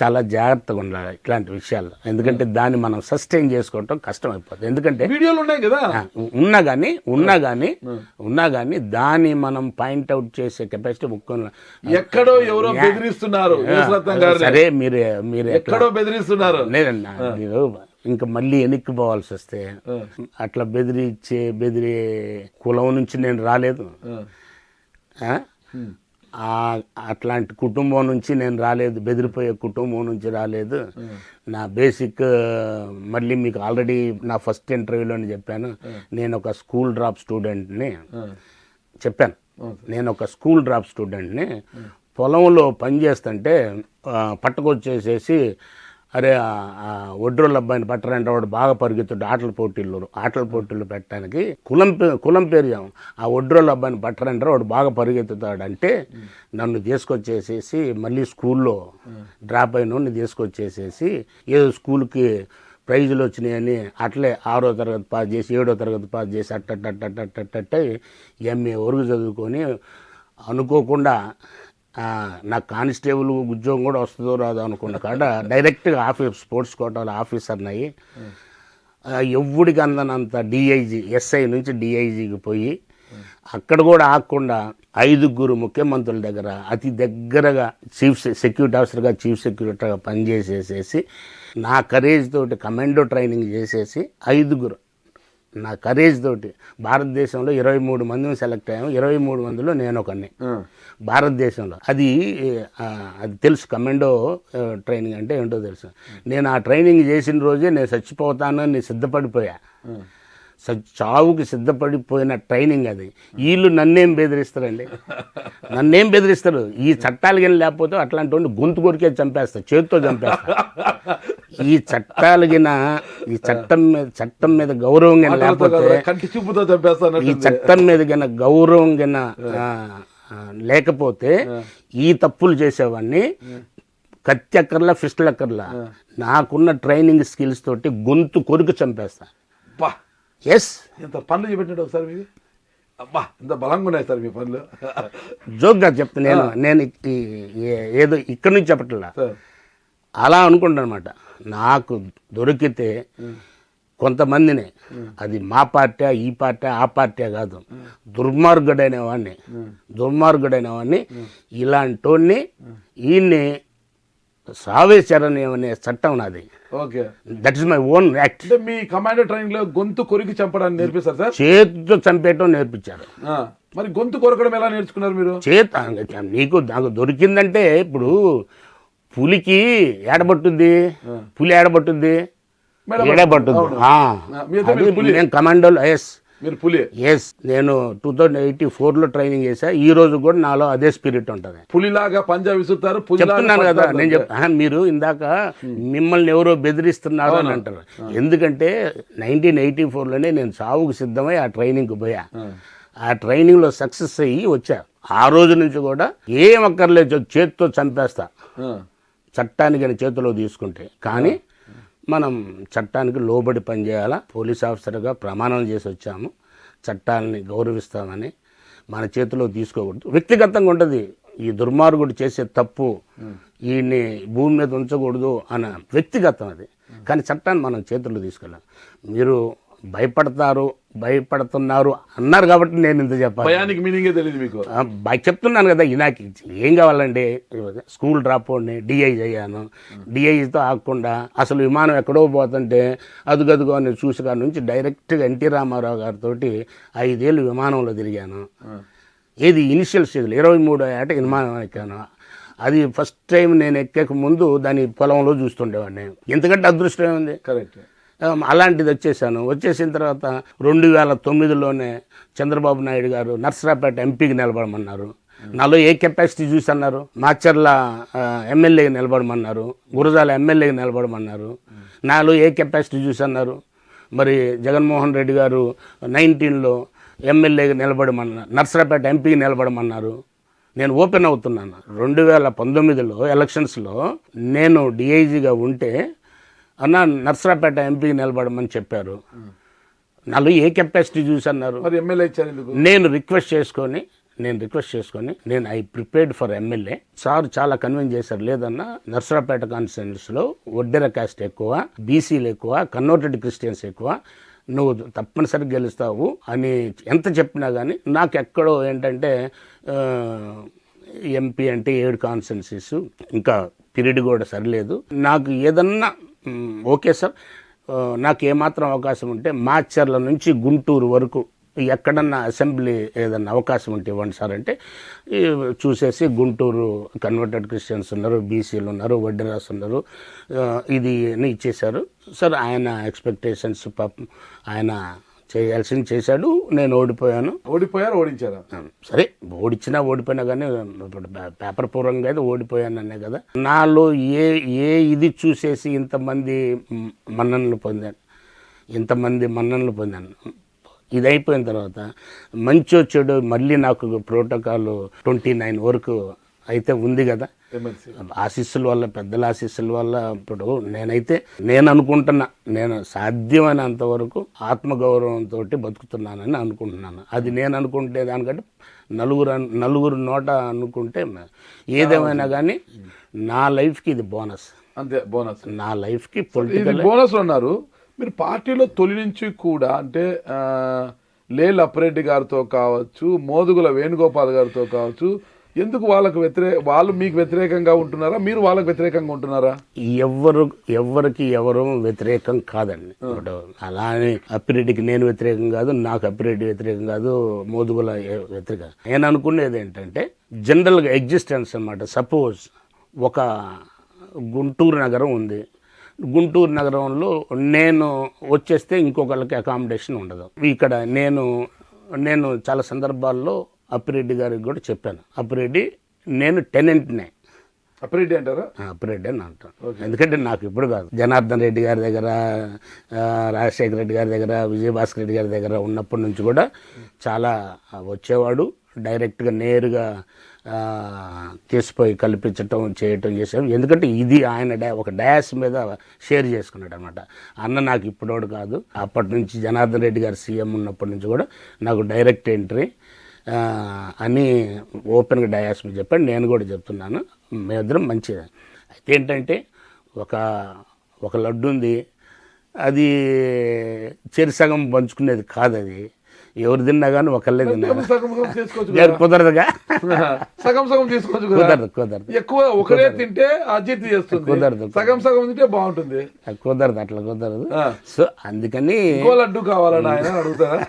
చాలా జాగ్రత్తగా ఉండాలి ఇట్లాంటి విషయాలు, ఎందుకంటే దాన్ని మనం సస్టైన్ చేసుకోవటం కష్టం అయిపోతుంది. ఎందుకంటే వీడియోలు ఉన్నాయి కదా, ఉన్నా కానీ దాన్ని మనం పాయింట్అవుట్ చేసే కెపాసిటీ ముఖ్యం. ఎక్కడో ఎవరో బెదిరిస్తున్నారు, సరే మీరు ఎక్కడో బెదిరిస్తున్నారు. లేదన్నా, మీరు ఇంకా మళ్ళీ వెనక్కి పోవాల్సి వస్తే అట్లా బెదిరే కులం నుంచి నేను రాలేదు, అట్లాంటి కుటుంబం నుంచి నేను రాలేదు, బెదిరిపోయే కుటుంబం నుంచి రాలేదు. నా బేసిక్ మళ్ళీ మీకు ఆల్రెడీ నా ఫస్ట్ ఇంటర్వ్యూలోనే చెప్పాను, నేను ఒక స్కూల్ డ్రాప్ స్టూడెంట్ని చెప్పాను. నేను ఒక స్కూల్ డ్రాప్ స్టూడెంట్ని పొలంలో పనిచేస్తుంటే పట్టుకొచ్చేసేసి అరే ఆ ఒడ్రోళ్ళ అబ్బాయిని పట్టరంటే వాడు బాగా పరిగెత్తుడు ఆటల పోటీలు పెట్టడానికి కులం పేరు ఆ ఒడ్రోళ్ళ అబ్బాయిని పట్టరంటారు వాడు బాగా పరిగెత్తుతాడు అంటే నన్ను తీసుకొచ్చేసేసి మళ్ళీ స్కూల్లో డ్రాప్ అయిన తీసుకొచ్చేసేసి ఏదో స్కూల్కి ప్రైజులు వచ్చినాయని అట్లే 6వ తరగతి పాస్ చేసి 7వ తరగతి పాస్ చేసి అట్ట ఎంఏ వరకు చదువుకొని అనుకోకుండా నాకు కానిస్టేబుల్ ఉద్యోగం కూడా వస్తుందో రాదో అనుకున్న కాడ డైరెక్ట్గా స్పోర్ట్స్ కోటాలో ఆఫీసర్ని అయ్యి ఎవ్వడికి అందనంత డిఐజీ ఎస్ఐ నుంచి డిఐజీకి పోయి అక్కడ కూడా ఆగకుండా 5 ముఖ్యమంత్రుల దగ్గర అతి దగ్గరగా సెక్యూరిటీ ఆఫీసర్గా చీఫ్ సెక్యూరిటీగా పనిచేసేసేసి నా కరేజ్ తోటి కమాండో ట్రైనింగ్ చేసేసి 5 నా కరేజ్ తోటి భారతదేశంలో 23 మందిని సెలెక్ట్ అయ్యాము. 23 మందిలో నేను ఒకడిని భారతదేశంలో. అది తెలుసు కమాండో ట్రైనింగ్ అంటే ఏంటో తెలుసు. నేను ఆ ట్రైనింగ్ చేసిన రోజే నేను చచ్చిపోతానని సిద్ధపడిపోయా. చావుకి సిద్ధపడిపోయిన ట్రైనింగ్ అది. వీళ్ళు నన్నేం బెదిరిస్తారండి, నన్నేం బెదిరిస్తారు? ఈ చట్టాలు కానీ లేకపోతే అట్లాంటి వాడిని గొంతు కొరికే చంపేస్తా, చేతితో చంపేస్తా. ఈ చట్టాలు గిన ఈ చట్టం మీద గౌరవం గిన లేకపోతే, ఈ చట్టం మీద గిన గౌరవం గిన లేకపోతే ఈ తప్పులు చేసేవాడిని కత్తి అక్కర్లా ఫిస్టులు అక్కర్లా నాకున్న ట్రైనింగ్ స్కిల్స్ తోటి గొంతు కొరికి చంపేస్తా. ఎస్, ఎంత పనులు చెప్పండి ఒకసారి మీరు. అబ్బా ఎంత బలంగా ఉన్నాయి సార్ మీ పనులు. జోక్గా చెప్తా. నేను ఏదో ఇక్కడి నుంచి చెప్పట్లా, అలా అనుకుంటాను అనమాట. నాకు దొరికితే కొంతమందిని, అది మా పార్టీ ఈ పార్టీ ఆ పార్టీ కాదు, దుర్మార్గుడైన వాడిని ఇలాంటి వాడిని ఈయన్ని సావేశరణ్యం అనే చట్టం నాది. Okay, that is my own act. Me commando training లో గొంతు కొరికి చంపడానికి నేర్పిస్తారు సార్? చేతితో చంపేయటం నేర్పించారు. మరి గొంతు కొరకడం ఎలా నేర్చుకున్నారు మీరు? నాకు దొరికిందంటే, ఇప్పుడు పులికి ఏడబట్టుద్ది, పులి ఏడబట్టుద్ది, నేను కమాండోలో. ఎస్, మీరు పులి. ఎస్, నేను 2084లో ట్రైనింగ్ చేశా. ఈ రోజు కూడా నాలో అదే స్పిరిట్ ఉంటుంది. పులిలాగా పంజా విసురుతారు. చెప్తున్నాను కదా, నేను మీరు ఇందాక మిమ్మల్ని ఎవరో బెదిరిస్తున్నారు అని అంటారు. ఎందుకంటే 1984లోనే నేను చావుకు సిద్ధమై ఆ ట్రైనింగ్కి పోయా. ఆ ట్రైనింగ్లో సక్సెస్ అయ్యి వచ్చా. ఆ రోజు నుంచి కూడా ఏం అక్కర్లేదు, చేతితో చంపేస్తా చట్టానికి చేతిలో తీసుకుంటే. కానీ మనం చట్టానికి లోబడి పనిచేయాలా. పోలీస్ ఆఫీసర్గా ప్రమాణం చేసి వచ్చాము, చట్టాలని గౌరవిస్తామని. మన చేతిలో తీసుకోకూడదు. వ్యక్తిగతంగా ఉంటుంది, ఈ దుర్మార్గుడు చేసే తప్పు ఈయన్ని భూమి మీద ఉంచకూడదు అన్న వ్యక్తిగతం అది. కానీ చట్టాన్ని మనం చేతుల్లో తీసుకెళ్ళాం. మీరు భయపడుతున్నారు అన్నారు కాబట్టి నేను ఇంత చెప్పాను. భయానికి మీనింగే తెలియదు మీకు. చెప్తున్నాను కదా, నాకు ఏం కావాలండి, స్కూల్ డ్రాప్ అవుట్ని డిఐజీ అయ్యాను. డిఐజీతో ఆగకుండా అసలు విమానం ఎక్కడో పోతుంటే అదుగదుగో అని చూసి కాడ నుంచి డైరెక్ట్గా ఎన్టీ రామారావు గారితో 5 ఏళ్ళు విమానంలో తిరిగాను. ఏది ఇనిషియల్ స్టేజ్లో 23వ ఏట విమానం ఎక్కాను. అది ఫస్ట్ టైం నేను ఎక్కక ముందు దాని పొలంలో చూస్తుండేవాడిని. ఎంతకంటే అదృష్టం ఉంది. కరెక్ట్. అలాంటిది వచ్చేసిన తర్వాత 2009లోనే చంద్రబాబు నాయుడు గారు నర్సరాపేట ఎంపీకి నిలబడమన్నారు. నాలో ఏ కెపాసిటీ చూసి అన్నారు. మాచర్ల ఎమ్మెల్యేకి నిలబడమన్నారు, గురజాల ఎమ్మెల్యేకి నిలబడమన్నారు. నాలో ఏ కెపాసిటీ చూసి అన్నారు. మరి జగన్మోహన్ రెడ్డి గారు 19లో ఎమ్మెల్యేకి నిలబడమన్నారు, నర్సరాపేట ఎంపీకి నిలబడమన్నారు. నేను ఓపెన్ అవుతున్నాను. 2019లో ఎలక్షన్స్లో నేను డిఐజీగా ఉంటే అన్న నర్సరాపేట ఎంపీకి నిలబడమని చెప్పారు. నాలో ఏ కెపాసిటీ చూసి అన్నారు. నేను రిక్వెస్ట్ చేసుకొని నేను I prepared for MLA. Sir చాలా కన్విన్స్ చేశారు. లేదన్నా నర్సరాపేట కాన్స్టిట్యున్సీలో వడ్డెర కాస్ట్ ఎక్కువ, బీసీలు ఎక్కువ, కన్వర్టెడ్ క్రిస్టియన్స్ ఎక్కువ, నువ్వు తప్పనిసరిగా గెలుస్తావు అని ఎంత చెప్పినా కానీ నాకు ఎక్కడో ఏంటంటే ఎంపీ అంటే 7 కాన్స్టిట్యున్సీస్, ఇంకా పీరియడ్ కూడా సరిలేదు. నాకు ఏదన్నా ఓకే సార్, నాకు ఏమాత్రం అవకాశం ఉంటే మాచర్ల నుంచి గుంటూరు వరకు ఎక్కడన్నా అసెంబ్లీ ఏదన్నా అవకాశం ఉంటే ఇవ్వండి సార్ అంటే చూసేసి గుంటూరు కన్వర్టెడ్ క్రిస్టియన్స్ ఉన్నారు, బీసీలు ఉన్నారు, వడ్డెరాస్ ఉన్నారు, ఇది ఇచ్చేశారు సార్. ఆయన ఎక్స్పెక్టేషన్స్ పాపం ఆయన చేయాల్సింది చేశాడు, నేను ఓడిపోయాను. ఓడిపోయారు, ఓడించారా? సరే ఓడిపోయినా కానీ ఇప్పుడు పేపర్ పూర్వంగా అయితే ఓడిపోయాను అనే కదా. నాలో ఏ ఇది చూసేసి ఇంతమంది మన్ననలు పొందాను. ఇది అయిపోయిన తర్వాత మంచి చెడు మళ్ళీ నాకు ప్రోటోకాల్ 29 వరకు అయితే ఉంది కదా, ఆశీస్సుల వల్ల, పెద్దల ఆశీస్సుల వల్ల. ఇప్పుడు నేను అనుకుంటున్నా, నేను సాధ్యమైనంత వరకు ఆత్మగౌరవంతో బతుకుతున్నానని అనుకుంటున్నాను. అది నేను అనుకుంటే దానికంటే నలుగురు నోట అనుకుంటే ఏదేమైనా కానీ నా లైఫ్కి ఇది బోనస్. అంతే, బోనస్. నా లైఫ్కి పొలిటికల్ బోనస్ అన్నారు. మీరు పార్టీలో తొలి నుంచి కూడా అంటే లేల్ అప్పిరెడ్డి గారితో కావచ్చు, మోదుగుల వేణుగోపాల్ గారితో కావచ్చు, ఎందుకు వాళ్ళు మీకు వ్యతిరేకంగా ఉంటున్నారా, మీరు వాళ్ళకి వ్యతిరేకంగా ఉంటున్నారా? ఎవరికి ఎవరు వ్యతిరేకం కాదండి. ఇప్పుడు అలా అని అప్పిరెడ్డికి నేను వ్యతిరేకం కాదు, నాకు అప్పిరెడ్డి వ్యతిరేకం కాదు, మోదుగుల వ్యతిరేకం. నేను అనుకునేది ఏంటంటే జనరల్గా ఎగ్జిస్టెన్స్ అన్నమాట. సపోజ్ ఒక గుంటూరు నగరం ఉంది. గుంటూరు నగరంలో నేను వచ్చేస్తే ఇంకొకళ్ళకి అకామిడేషన్ ఉండదు. ఇక్కడ నేను చాలా సందర్భాల్లో అప్పిరెడ్డి గారికి కూడా చెప్పాను, అప్పిరెడ్డి నేను టెనెంట్నే. అప్పిరెడ్డి అంటారా? అప్పిరెడ్డి అని అంటాను. ఎందుకంటే నాకు ఇప్పుడు కాదు, జనార్దన్ రెడ్డి గారి దగ్గర, రాజశేఖర రెడ్డి గారి దగ్గర, విజయభాస్కర్ రెడ్డి గారి దగ్గర ఉన్నప్పటి నుంచి కూడా చాలా వచ్చేవాడు. డైరెక్ట్గా నేరుగా తీసిపోయి కల్పించటం చేయటం చేసాడు. ఎందుకంటే ఇది ఆయన ఒక డయాస్ మీద షేర్ చేసుకున్నాడు అనమాట. అన్న నాకు ఇప్పుడోడు కాదు, అప్పటి నుంచి జనార్దన్ రెడ్డి గారు సీఎం ఉన్నప్పటి నుంచి కూడా నాకు డైరెక్ట్ ఎంట్రీ అని ఓపెన్గా డయాస్ మీద చెప్పాడు. నేను కూడా చెప్తున్నాను, మేమిద్దరం మంచిది. అయితే ఏంటంటే ఒక లడ్డు ఉంది, అది చెరిసగం పంచుకునేది కాదు. అది ఎవరు తిన్నా కానీ ఒకళ్ళే తిన్నారు, కుదరదుగా. సగం చేసుకోవచ్చు, కుదరదు. ఎక్కువ ఒకరే తింటే అజీర్తి చేస్తుంది, కుదరదు. సగం తింటే బాగుంటుంది, కుదరదు, అట్లా కుదరదు. సో అందుకని లడ్డు కావాలని ఆయన అడుగుతారా?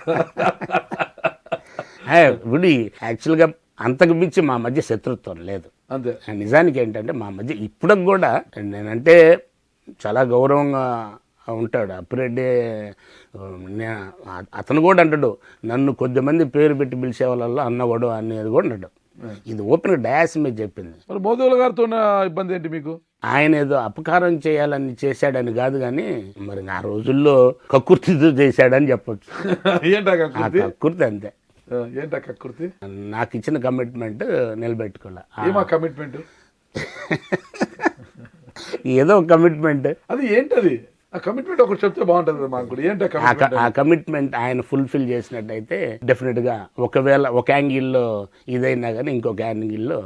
ఇప్పుడు యాక్చువల్గా అంతకు మించి మా మధ్య శత్రుత్వం లేదు. అంతే. నిజానికి ఏంటంటే మా మధ్య ఇప్పటికి కూడా నేనంటే చాలా గౌరవంగా ఉంటాడు అప్పిరెడ్డి. అతను కూడా అంటాడు, నన్ను కొద్దిమంది పేరు పెట్టి పిలిచే వాళ్ళల్లో అన్నవాడు అనేది కూడా అంటాడు. ఇది ఓపెన్గా డయాస్ మీద చెప్పింది. మరి మోదీ గారితో ఉన్న ఇబ్బంది ఏంటి మీకు? ఆయన ఏదో అపకారం చేయాలని చేశాడని కాదు, కానీ మరి ఆ రోజుల్లో కక్కుర్తితో చేశాడని చెప్పొచ్చు. కక్కుర్తి అంతే. ఏంటా కక్కుర్తి? నాకు ఇచ్చిన కమిట్మెంట్ నిలబెట్టుకోలే. కమిట్మెంట్ ఏదో కమిట్మెంట్. అది ఏంటది? ఆ కమిట్మెంట్ ఒకటి చెప్తే బాగుంటుంది మాకు కూడా. ఏంటి ఆ కమిట్మెంట్ ఆయన ఫుల్ఫిల్ చేసినట్టయితే డెఫినెట్ గా ఒకవేళ ఒక యాంగిల్లో ఇదైనా కానీ ఇంకొక యాంగిల్లో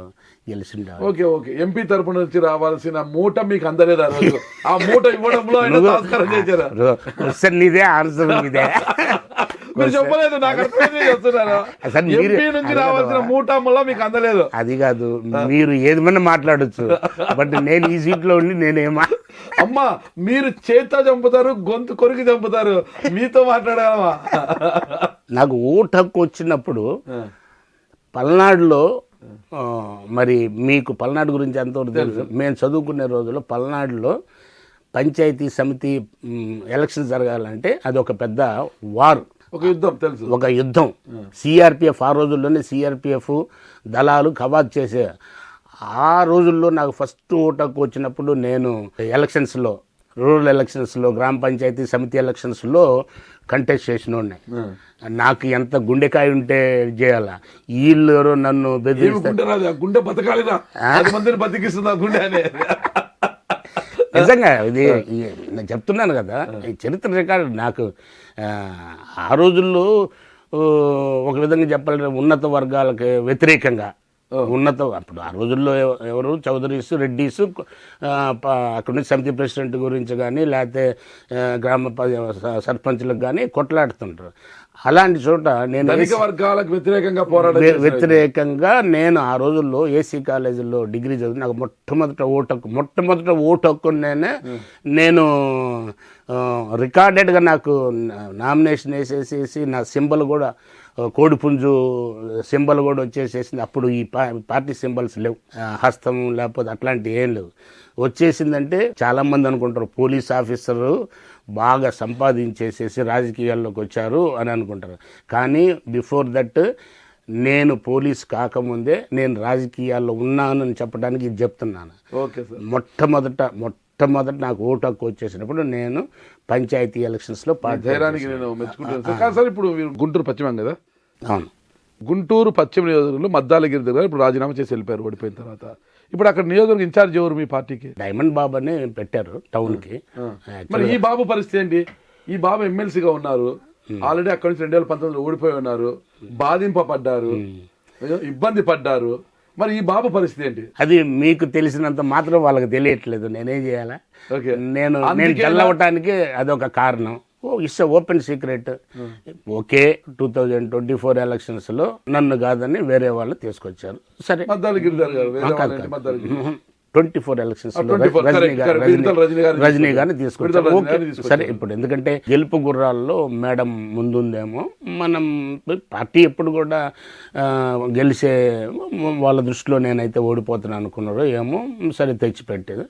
గెలిచిండారు. ఓకే. ఎంపీ తరపున నుంచి రావాల్సిన మూట మీకు అందలేదు ఆ రోజు. ఆ మూట ఇవ్వడంలో నీదే ఆన్సర్ ఇదే. మీరు చెప్పలేదు, నాకు అర్థమైంది చెప్తున్నారు. ఎంపీ నుంచి రావాల్సిన మూట మీకు అందలేదు. అది కాదు, మీరు ఏదేమన్నా మాట్లాడచ్చు, బట్ నేను ఈ సీట్ లో ఉండి నేనేమా. అమ్మా, మీరు చేత చంపుతారు, గొంతు కొరికి చంపుతారు, మీతో మాట్లాడగలమా? నాకు ఓటు హక్కు వచ్చినప్పుడు పల్నాడులో, మరి మీకు పల్నాడు గురించి ఎంతవరకు తెలుసు, మేము చదువుకునే రోజుల్లో పల్నాడులో పంచాయతీ సమితి ఎలక్షన్ జరగాలంటే అది ఒక పెద్ద వార్, ఒక యుద్ధం. సిఆర్పిఎఫ్ ఆ రోజుల్లోనే సిఆర్పిఎఫ్ దళాలు కవాత్ చేసే. ఆ రోజుల్లో నాకు ఫస్ట్ ఓటు హక్కు వచ్చినప్పుడు నేను ఎలక్షన్స్లో, రూరల్ ఎలక్షన్స్లో, గ్రామ పంచాయతీ సమితి ఎలక్షన్స్లో కంటెస్ట్ చేసిన ఉన్నాయి. నాకు ఎంత గుండెకాయ ఉంటే చేయాలా, వీళ్ళు ఎవరో నన్ను బెదిరిస్తారు. గుండె బతకాలినా, బతికిస్తుందా గుండె అనే. నిజంగా ఇది నేను చెప్తున్నాను కదా, ఈ చరిత్ర రికార్డు. నాకు ఆ రోజుల్లో ఒక విధంగా చెప్పాలంటే ఉన్నత వర్గాలకు వ్యతిరేకంగా అప్పుడు ఆ రోజుల్లో ఎవరు చౌదరీస్, రెడ్డిస్, అక్కడ నుంచి సమితి ప్రెసిడెంట్ గురించి కానీ లేకపోతే గ్రామ సర్పంచ్లకు కానీ కొట్లాడుతుంటారు. అలాంటి చోట నేను వర్గాలకు వ్యతిరేకంగా నేను ఆ రోజుల్లో ఏసీ కాలేజీలో డిగ్రీ చదివి నాకు మొట్టమొదట ఓటు హక్కు నేను రికార్డెడ్గా నాకు నామినేషన్ వేసేసి నా సింబల్ కూడా కోడిపుంజు సింబల్ కూడా వచ్చేసేసింది. అప్పుడు ఈ పార్టీ సింబల్స్ లేవు, హస్తం లేకపోతే అట్లాంటివి ఏం లేవు. వచ్చేసిందంటే చాలామంది అనుకుంటారు పోలీస్ ఆఫీసరు బాగా సంపాదించేసేసి రాజకీయాల్లోకి వచ్చారు అని అనుకుంటారు. కానీ బిఫోర్ దట్ నేను పోలీస్ కాకముందే నేను రాజకీయాల్లో ఉన్నాను అని చెప్పడానికి ఇది చెప్తున్నాను. Okay sir. మొట్టమొదట నాకు ఓటు హక్కు వచ్చేసినప్పుడు నేను పంచాయతీ ఎలక్షన్స్లో ధైర్యానికి నేను మెచ్చుకుంటాను సార్. కానీ సార్ ఇప్పుడు మీరు గుంటూరు పశ్చిమం కదా? అవును. గుంటూరు పశ్చిమ నియోజకవర్గంలో మద్దాలగిరి దగ్గర ఇప్పుడు రాజీనామా చేసి వెళ్ళిపోయారు ఓడిపోయిన తర్వాత. ఇప్పుడు అక్కడ నియోజకవర్గం ఇన్ఛార్జ్ ఎవరు మీ పార్టీకి? డైమండ్ బాబు అని పెట్టారు టౌన్కి. మరి ఈ బాబు పరిస్థితి ఏంటి? ఈ బాబు ఎమ్మెల్సీగా ఉన్నారు, ఆల్రెడీ అక్కడి నుంచి 2019లో ఓడిపోయి ఉన్నారు, బాధింపబడ్డారు, ఇబ్బంది పడ్డారు. మరి ఈ బాబు పరిస్థితి ఏంటి? అది మీకు తెలిసినంత మాత్రం వాళ్ళకి తెలియట్లేదు. నేనేం చేయాలా? ఓకే. నేను తెల్లవటానికి అదొక కారణం. It's open secret. ఓకే, 2024 ఎలక్షన్స్లో నన్ను కాదని వేరే వాళ్ళు తీసుకొచ్చారు. సరే, 24 ఎలక్షన్స్ రజనీ గారిని తీసుకొచ్చారు. సరే, ఇప్పుడు ఎందుకంటే గెలుపు గుర్రాల్లో మేడం ముందుందేమో, మనం పార్టీ ఎప్పుడు కూడా గెలిచే వాళ్ళ దృష్టిలో నేనైతే ఓడిపోతున్నాను అనుకున్నారో ఏమో. సరే, తెచ్చిపెట్టేది.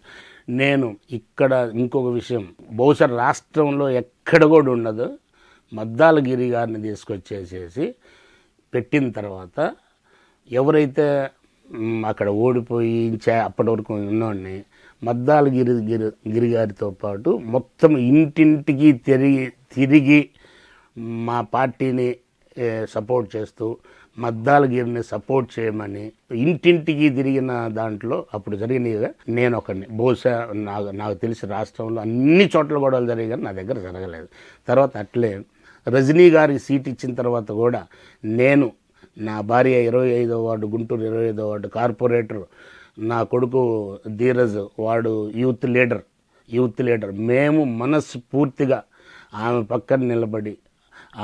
నేను ఇక్కడ ఇంకొక విషయం, బహుశా రాష్ట్రంలో ఎక్కడ కూడా ఉండదు, మద్దాలగిరి గారిని తీసుకొచ్చేసేసి పెట్టిన తర్వాత ఎవరైతే అక్కడ ఓడిపోయి అప్పటి వరకు ఉన్నవాడిని మద్దాలగిరి గారితో పాటు మొత్తం ఇంటింటికి తిరిగి మా పార్టీని సపోర్ట్ చేస్తూ మద్దాలగిరిని సపోర్ట్ చేయమని ఇంటింటికి తిరిగిన దాంట్లో అప్పుడు జరిగినవి నేను ఒకరిని. బహుశా నాకు తెలిసి రాష్ట్రంలో అన్ని చోట్ల గొడవలు జరిగాయి కానీ నా దగ్గర జరగలేదు. తర్వాత అట్లే రజనీ గారికి సీట్ ఇచ్చిన తర్వాత కూడా నేను, నా భార్య 25వ వార్డు, గుంటూరు 25వ వార్డు కార్పొరేటర్, నా కొడుకు ధీరజ్ వాడు యూత్ లీడర్, మేము మనస్ఫూర్తిగా ఆమె పక్కన నిలబడి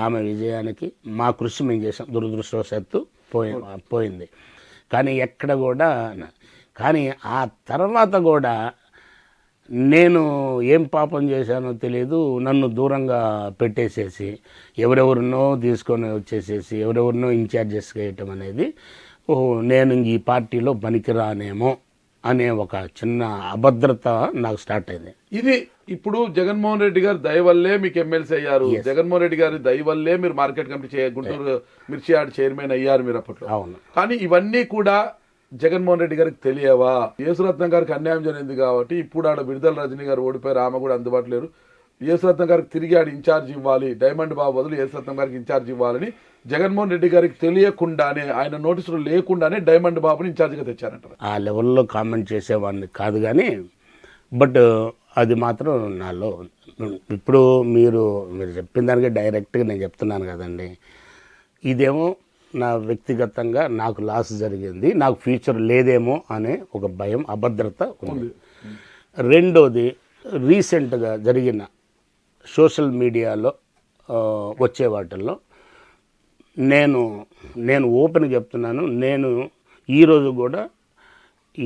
ఆమె విజయానికి మా కృషి మేము చేసాం. దురదృష్టవశాత్తు పోయింది. కానీ ఎక్కడ కూడా, కానీ ఆ తర్వాత కూడా నేను ఏం పాపం చేశానో తెలియదు, నన్ను దూరంగా పెట్టేసేసి ఎవరెవరినో తీసుకొని వచ్చేసేసి ఎవరెవరినో ఇన్ఛార్జెస్ చేయటం అనేది, ఓహో నేను ఈ పార్టీలో పనికిరానేమో అనే ఒక చిన్న అభద్రత నాకు స్టార్ట్ అయింది. ఇది ఇప్పుడు జగన్మోహన్ రెడ్డి గారు దయ వల్లే మీకు ఎమ్మెల్సీ అయ్యారు. జగన్మోహన్ రెడ్డి గారి దయ వల్లే మీరు మార్కెట్ కమిటీ గుంటూరు మిర్చి యార్డ్ చైర్మన్ అయ్యారు మీరు అప్పట్లో. అవును. కానీ ఇవన్నీ కూడా జగన్మోహన్ రెడ్డి గారికి తెలియవా? యేసురత్నం గారికి అన్యాయం జరిగింది కాబట్టి ఇప్పుడు ఆడ విడుదల రజనీ గారు ఓడిపోయారు, ఆమె కూడా అందుబాటులో లేరు. యేసురత్నం గారికి తిరిగి ఆడ ఇన్ఛార్జ్ ఇవ్వాలి, డైమండ్ బాబు బదులు యేసురత్నం గారికి ఇన్ఛార్జ్ ఇవ్వాలని జగన్మోహన్ రెడ్డి గారికి తెలియకుండానే, ఆయన నోటీసులు లేకుండానే డైమండ్ బాబుని ఇన్ఛార్జ్గా తెచ్చారంట. ఆ లెవెల్లో కామెంట్ చేసేవాడిని కాదు కానీ, బట్ అది మాత్రం నాలో ఇప్పుడు మీరు చెప్పిన దానికి డైరెక్ట్గా నేను చెప్తున్నాను కదండి. ఇదేమో నా వ్యక్తిగతంగా నాకు లాస్ జరిగింది, నాకు ఫ్యూచర్ లేదేమో అనే ఒక భయం, అభద్రత ఉంది. రెండోది, రీసెంట్గా జరిగిన సోషల్ మీడియాలో వచ్చే వాటిల్లో నేను ఓపెన్గా చెప్తున్నాను, నేను ఈరోజు కూడా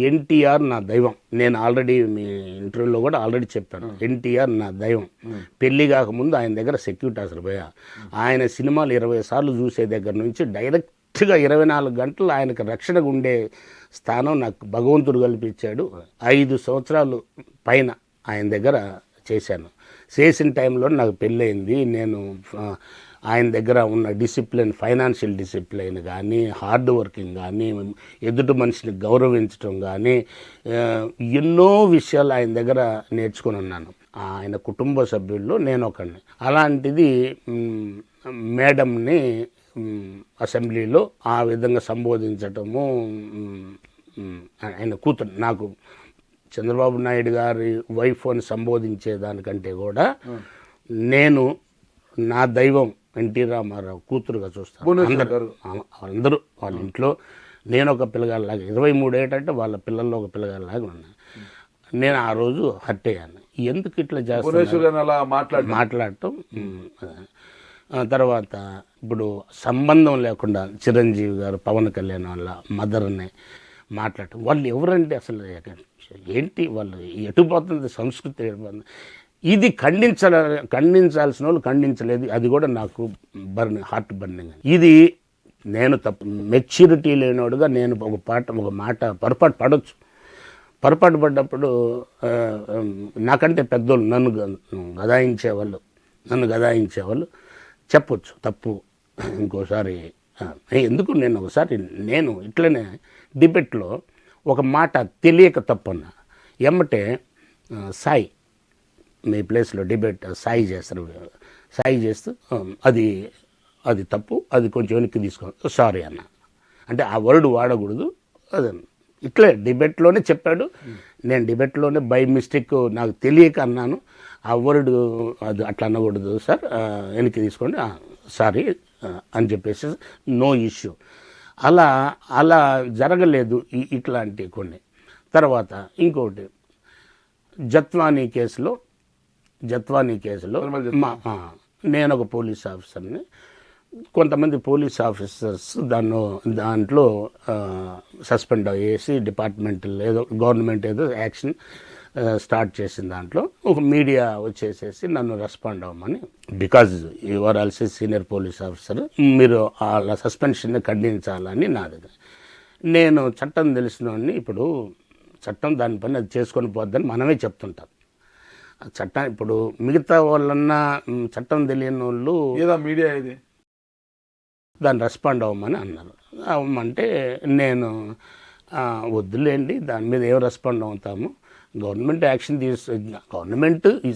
ఎన్టీఆర్ నా దైవం. నేను ఆల్రెడీ మీ ఇంటర్వ్యూలో కూడా ఆల్రెడీ చెప్పాను, ఎన్టీఆర్ నా దైవం. పెళ్లి కాకముందు ఆయన దగ్గర సెక్యూరిటీ అసలు పోయా. ఆయన సినిమాలు 20 సార్లు చూసే దగ్గర నుంచి డైరెక్ట్గా 24 గంటలు ఆయనకు రక్షణగా ఉండే స్థానం నాకు భగవంతుడు కల్పించాడు. 5 సంవత్సరాలు పైన ఆయన దగ్గర చేశాను. చేసిన టైంలో నాకు పెళ్ళయింది. నేను ఆయన దగ్గర ఉన్న డిసిప్లిన్, ఫైనాన్షియల్ డిసిప్లిన్ కానీ, హార్డ్ వర్కింగ్ కానీ, ఎదుటి మనిషిని గౌరవించడం కానీ, ఎన్నో విషయాలు ఆయన దగ్గర నేర్చుకుని ఉన్నాను. ఆయన కుటుంబ సభ్యుల్లో నేను ఒకడిని. అలాంటిది మేడంని అసెంబ్లీలో ఆ విధంగా సంబోధించటము, ఆయన కూతురు, నాకు చంద్రబాబు నాయుడు గారి వైఫ్ అని సంబోధించేదానికంటే కూడా నేను నా దైవం ఎన్టీ రామారావు కూతురుగా చూస్తాను. అందరూ వాళ్ళ ఇంట్లో నేను ఒక పిల్లగాళ్ళలాగా, 23 ఏటంటే వాళ్ళ పిల్లల్లో ఒక పిల్లగాళ్ళలాగా ఉన్నాను. నేను ఆ రోజు హర్ట్ అయ్యాను. ఎందుకు ఇట్లా చేస్తాను మాట్లాడటం. తర్వాత ఇప్పుడు సంబంధం లేకుండా చిరంజీవి గారు, పవన్ కళ్యాణ్ వాళ్ళ మదర్ని మాట్లాడటం. వాళ్ళు ఎవరంటే అసలు ఏంటి, వాళ్ళు ఎటుపోతుంది సంస్కృతి, ఇది ఖండించాల్సిన వాళ్ళు ఖండించలేదు. అది కూడా నాకు హార్ట్ బర్నింగ్. ఇది నేను మెచ్యూరిటీ లేనివాడుగా నేను ఒక మాట పొరపాటు పడవచ్చు. పొరపాటు పడ్డప్పుడు నాకంటే పెద్దోళ్ళు నన్ను గదాయించేవాళ్ళు చెప్పొచ్చు తప్పు ఇంకోసారి. ఎందుకు నేను ఇట్లనే డిబేట్లో ఒక మాట తెలియక తప్పన్నా ఎమ్మటే సాయి మీ ప్లేస్లో డిబేట్ సాయి చేస్తూ అది తప్పు, అది కొంచెం వెనక్కి తీసుకో సారీ అన్న. అంటే ఆ వర్డ్ వాడకూడదు. అదే ఇట్లే డిబేట్లోనే చెప్పాడు. నేను డిబేట్లోనే బై మిస్టేక్ నాకు తెలియక అన్నాను. ఆ వర్డ్ అది అట్లా అనకూడదు సార్, వెనక్కి తీసుకోండి సారీ అని చెప్పేసి నో ఇష్యూ. అలా జరగలేదు ఇట్లాంటి కొన్ని. తర్వాత ఇంకోటి జత్వానీ కేసులో నేను ఒక పోలీస్ ఆఫీసర్ని, కొంతమంది పోలీస్ ఆఫీసర్స్ దాంట్లో సస్పెండ్ అయ్యేసి డిపార్ట్మెంటల్ ఏదో గవర్నమెంట్ ఏదో యాక్షన్ స్టార్ట్ చేసిన దాంట్లో ఒక మీడియా వచ్చేసేసి నన్ను రెస్పాండ్ అవ్వమని, because you are also senior police officer, మీరు వాళ్ళ సస్పెన్షన్ని ఖండించాలని నాది. నేను చట్టం తెలిసినోడిని, ఇప్పుడు చట్టం దాని పని అది చేసుకొని పోద్దని మనమే చెప్తుంటాం. చట్టం ఇప్పుడు మిగతా వాళ్ళన్నా చట్టం తెలియని వాళ్ళు మీడియా ఇది దాన్ని రెస్పాండ్ అవ్వమని అన్నారు. అవ్వమంటే నేను వద్దులేండి, దాని మీద ఏం రెస్పాండ్ అవుతాము, గవర్నమెంట్ యాక్షన్ గవర్నమెంట్ ఈ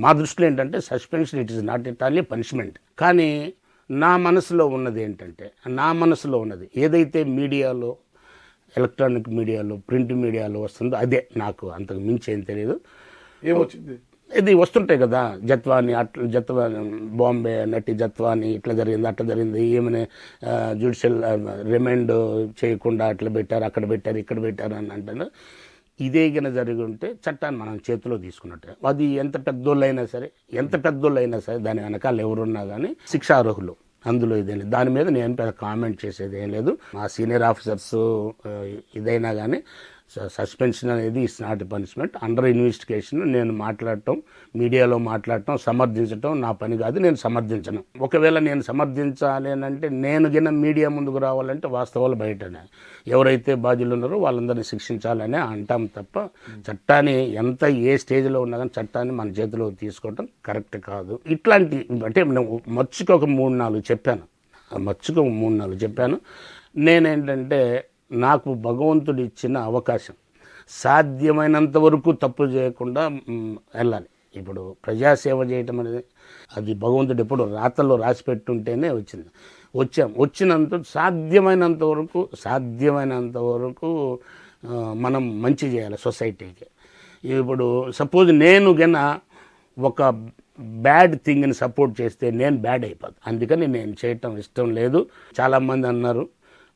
మా దృష్టిలో ఏంటంటే suspension it is not at all A punishment. కానీ నా మనసులో ఉన్నది ఏంటంటే, ఏదైతే మీడియాలో, ఎలక్ట్రానిక్ మీడియాలో, ప్రింట్ మీడియాలో వస్తుందో అదే. నాకు అంతకు మించి ఏం తెలియదు. ఏమొచ్చింది ఇది వస్తుంటాయి కదా, జత్వాని బాంబే నటి జత్వాని ఇట్లా జరిగింది అట్లా జరిగింది, ఏమైనా జ్యుడిషియల్ రిమైండ్ చేయకుండా అట్లా పెట్టారు, అక్కడ పెట్టారు, ఇక్కడ పెట్టారు అని అంటారు. ఇదే గిన జరిగి ఉంటే చట్టాన్ని మనం చేతిలో తీసుకున్నట్టే. అది ఎంత పెద్దోళ్ళైనా సరే దాని వెనకాల ఎవరున్నా కానీ శిక్షార్హులు. అందులో ఇదే దాని మీద నేను పెద్ద కామెంట్ చేసేది ఏం లేదు. మా సీనియర్ ఆఫీసర్స్ ఇదైనా కానీ సస్పెన్షన్ అనేది it's not a punishment. Under investigation నేను మాట్లాడటం, మీడియాలో మాట్లాడటం, సమర్థించడం నా పని కాదు. నేను సమర్థించను. ఒకవేళ నేను సమర్థించాలి అని అంటే నేను గిన్న మీడియా ముందుకు రావాలంటే వాస్తవాలు బయటనే, ఎవరైతే బాధ్యులు ఉన్నారో వాళ్ళందరినీ శిక్షించాలనే అంటాం తప్ప చట్టాన్ని ఎంత ఏ స్టేజ్లో ఉన్నా కానీ చట్టాన్ని మన చేతిలో తీసుకోవడం కరెక్ట్ కాదు. ఇట్లాంటి అంటే మచ్చుకు ఒక 3-4 చెప్పాను. నేనేంటంటే నాకు భగవంతుడు ఇచ్చిన అవకాశం సాధ్యమైనంత వరకు తప్పు చేయకుండా వెళ్ళాలి. ఇప్పుడు ప్రజాసేవ చేయటం అనేది అది భగవంతుడు ఎప్పుడు రాతల్లో రాసి పెట్టుంటేనే వచ్చినంత సాధ్యమైనంత వరకు మనం మంచి చేయాలి సొసైటీకి. ఇప్పుడు సపోజ్ నేను గన ఒక బ్యాడ్ థింగ్ని సపోర్ట్ చేస్తే నేను బ్యాడ్ అయిపోతాను. అందుకని నేను చేయటం ఇష్టం లేదు. చాలామంది అన్నారు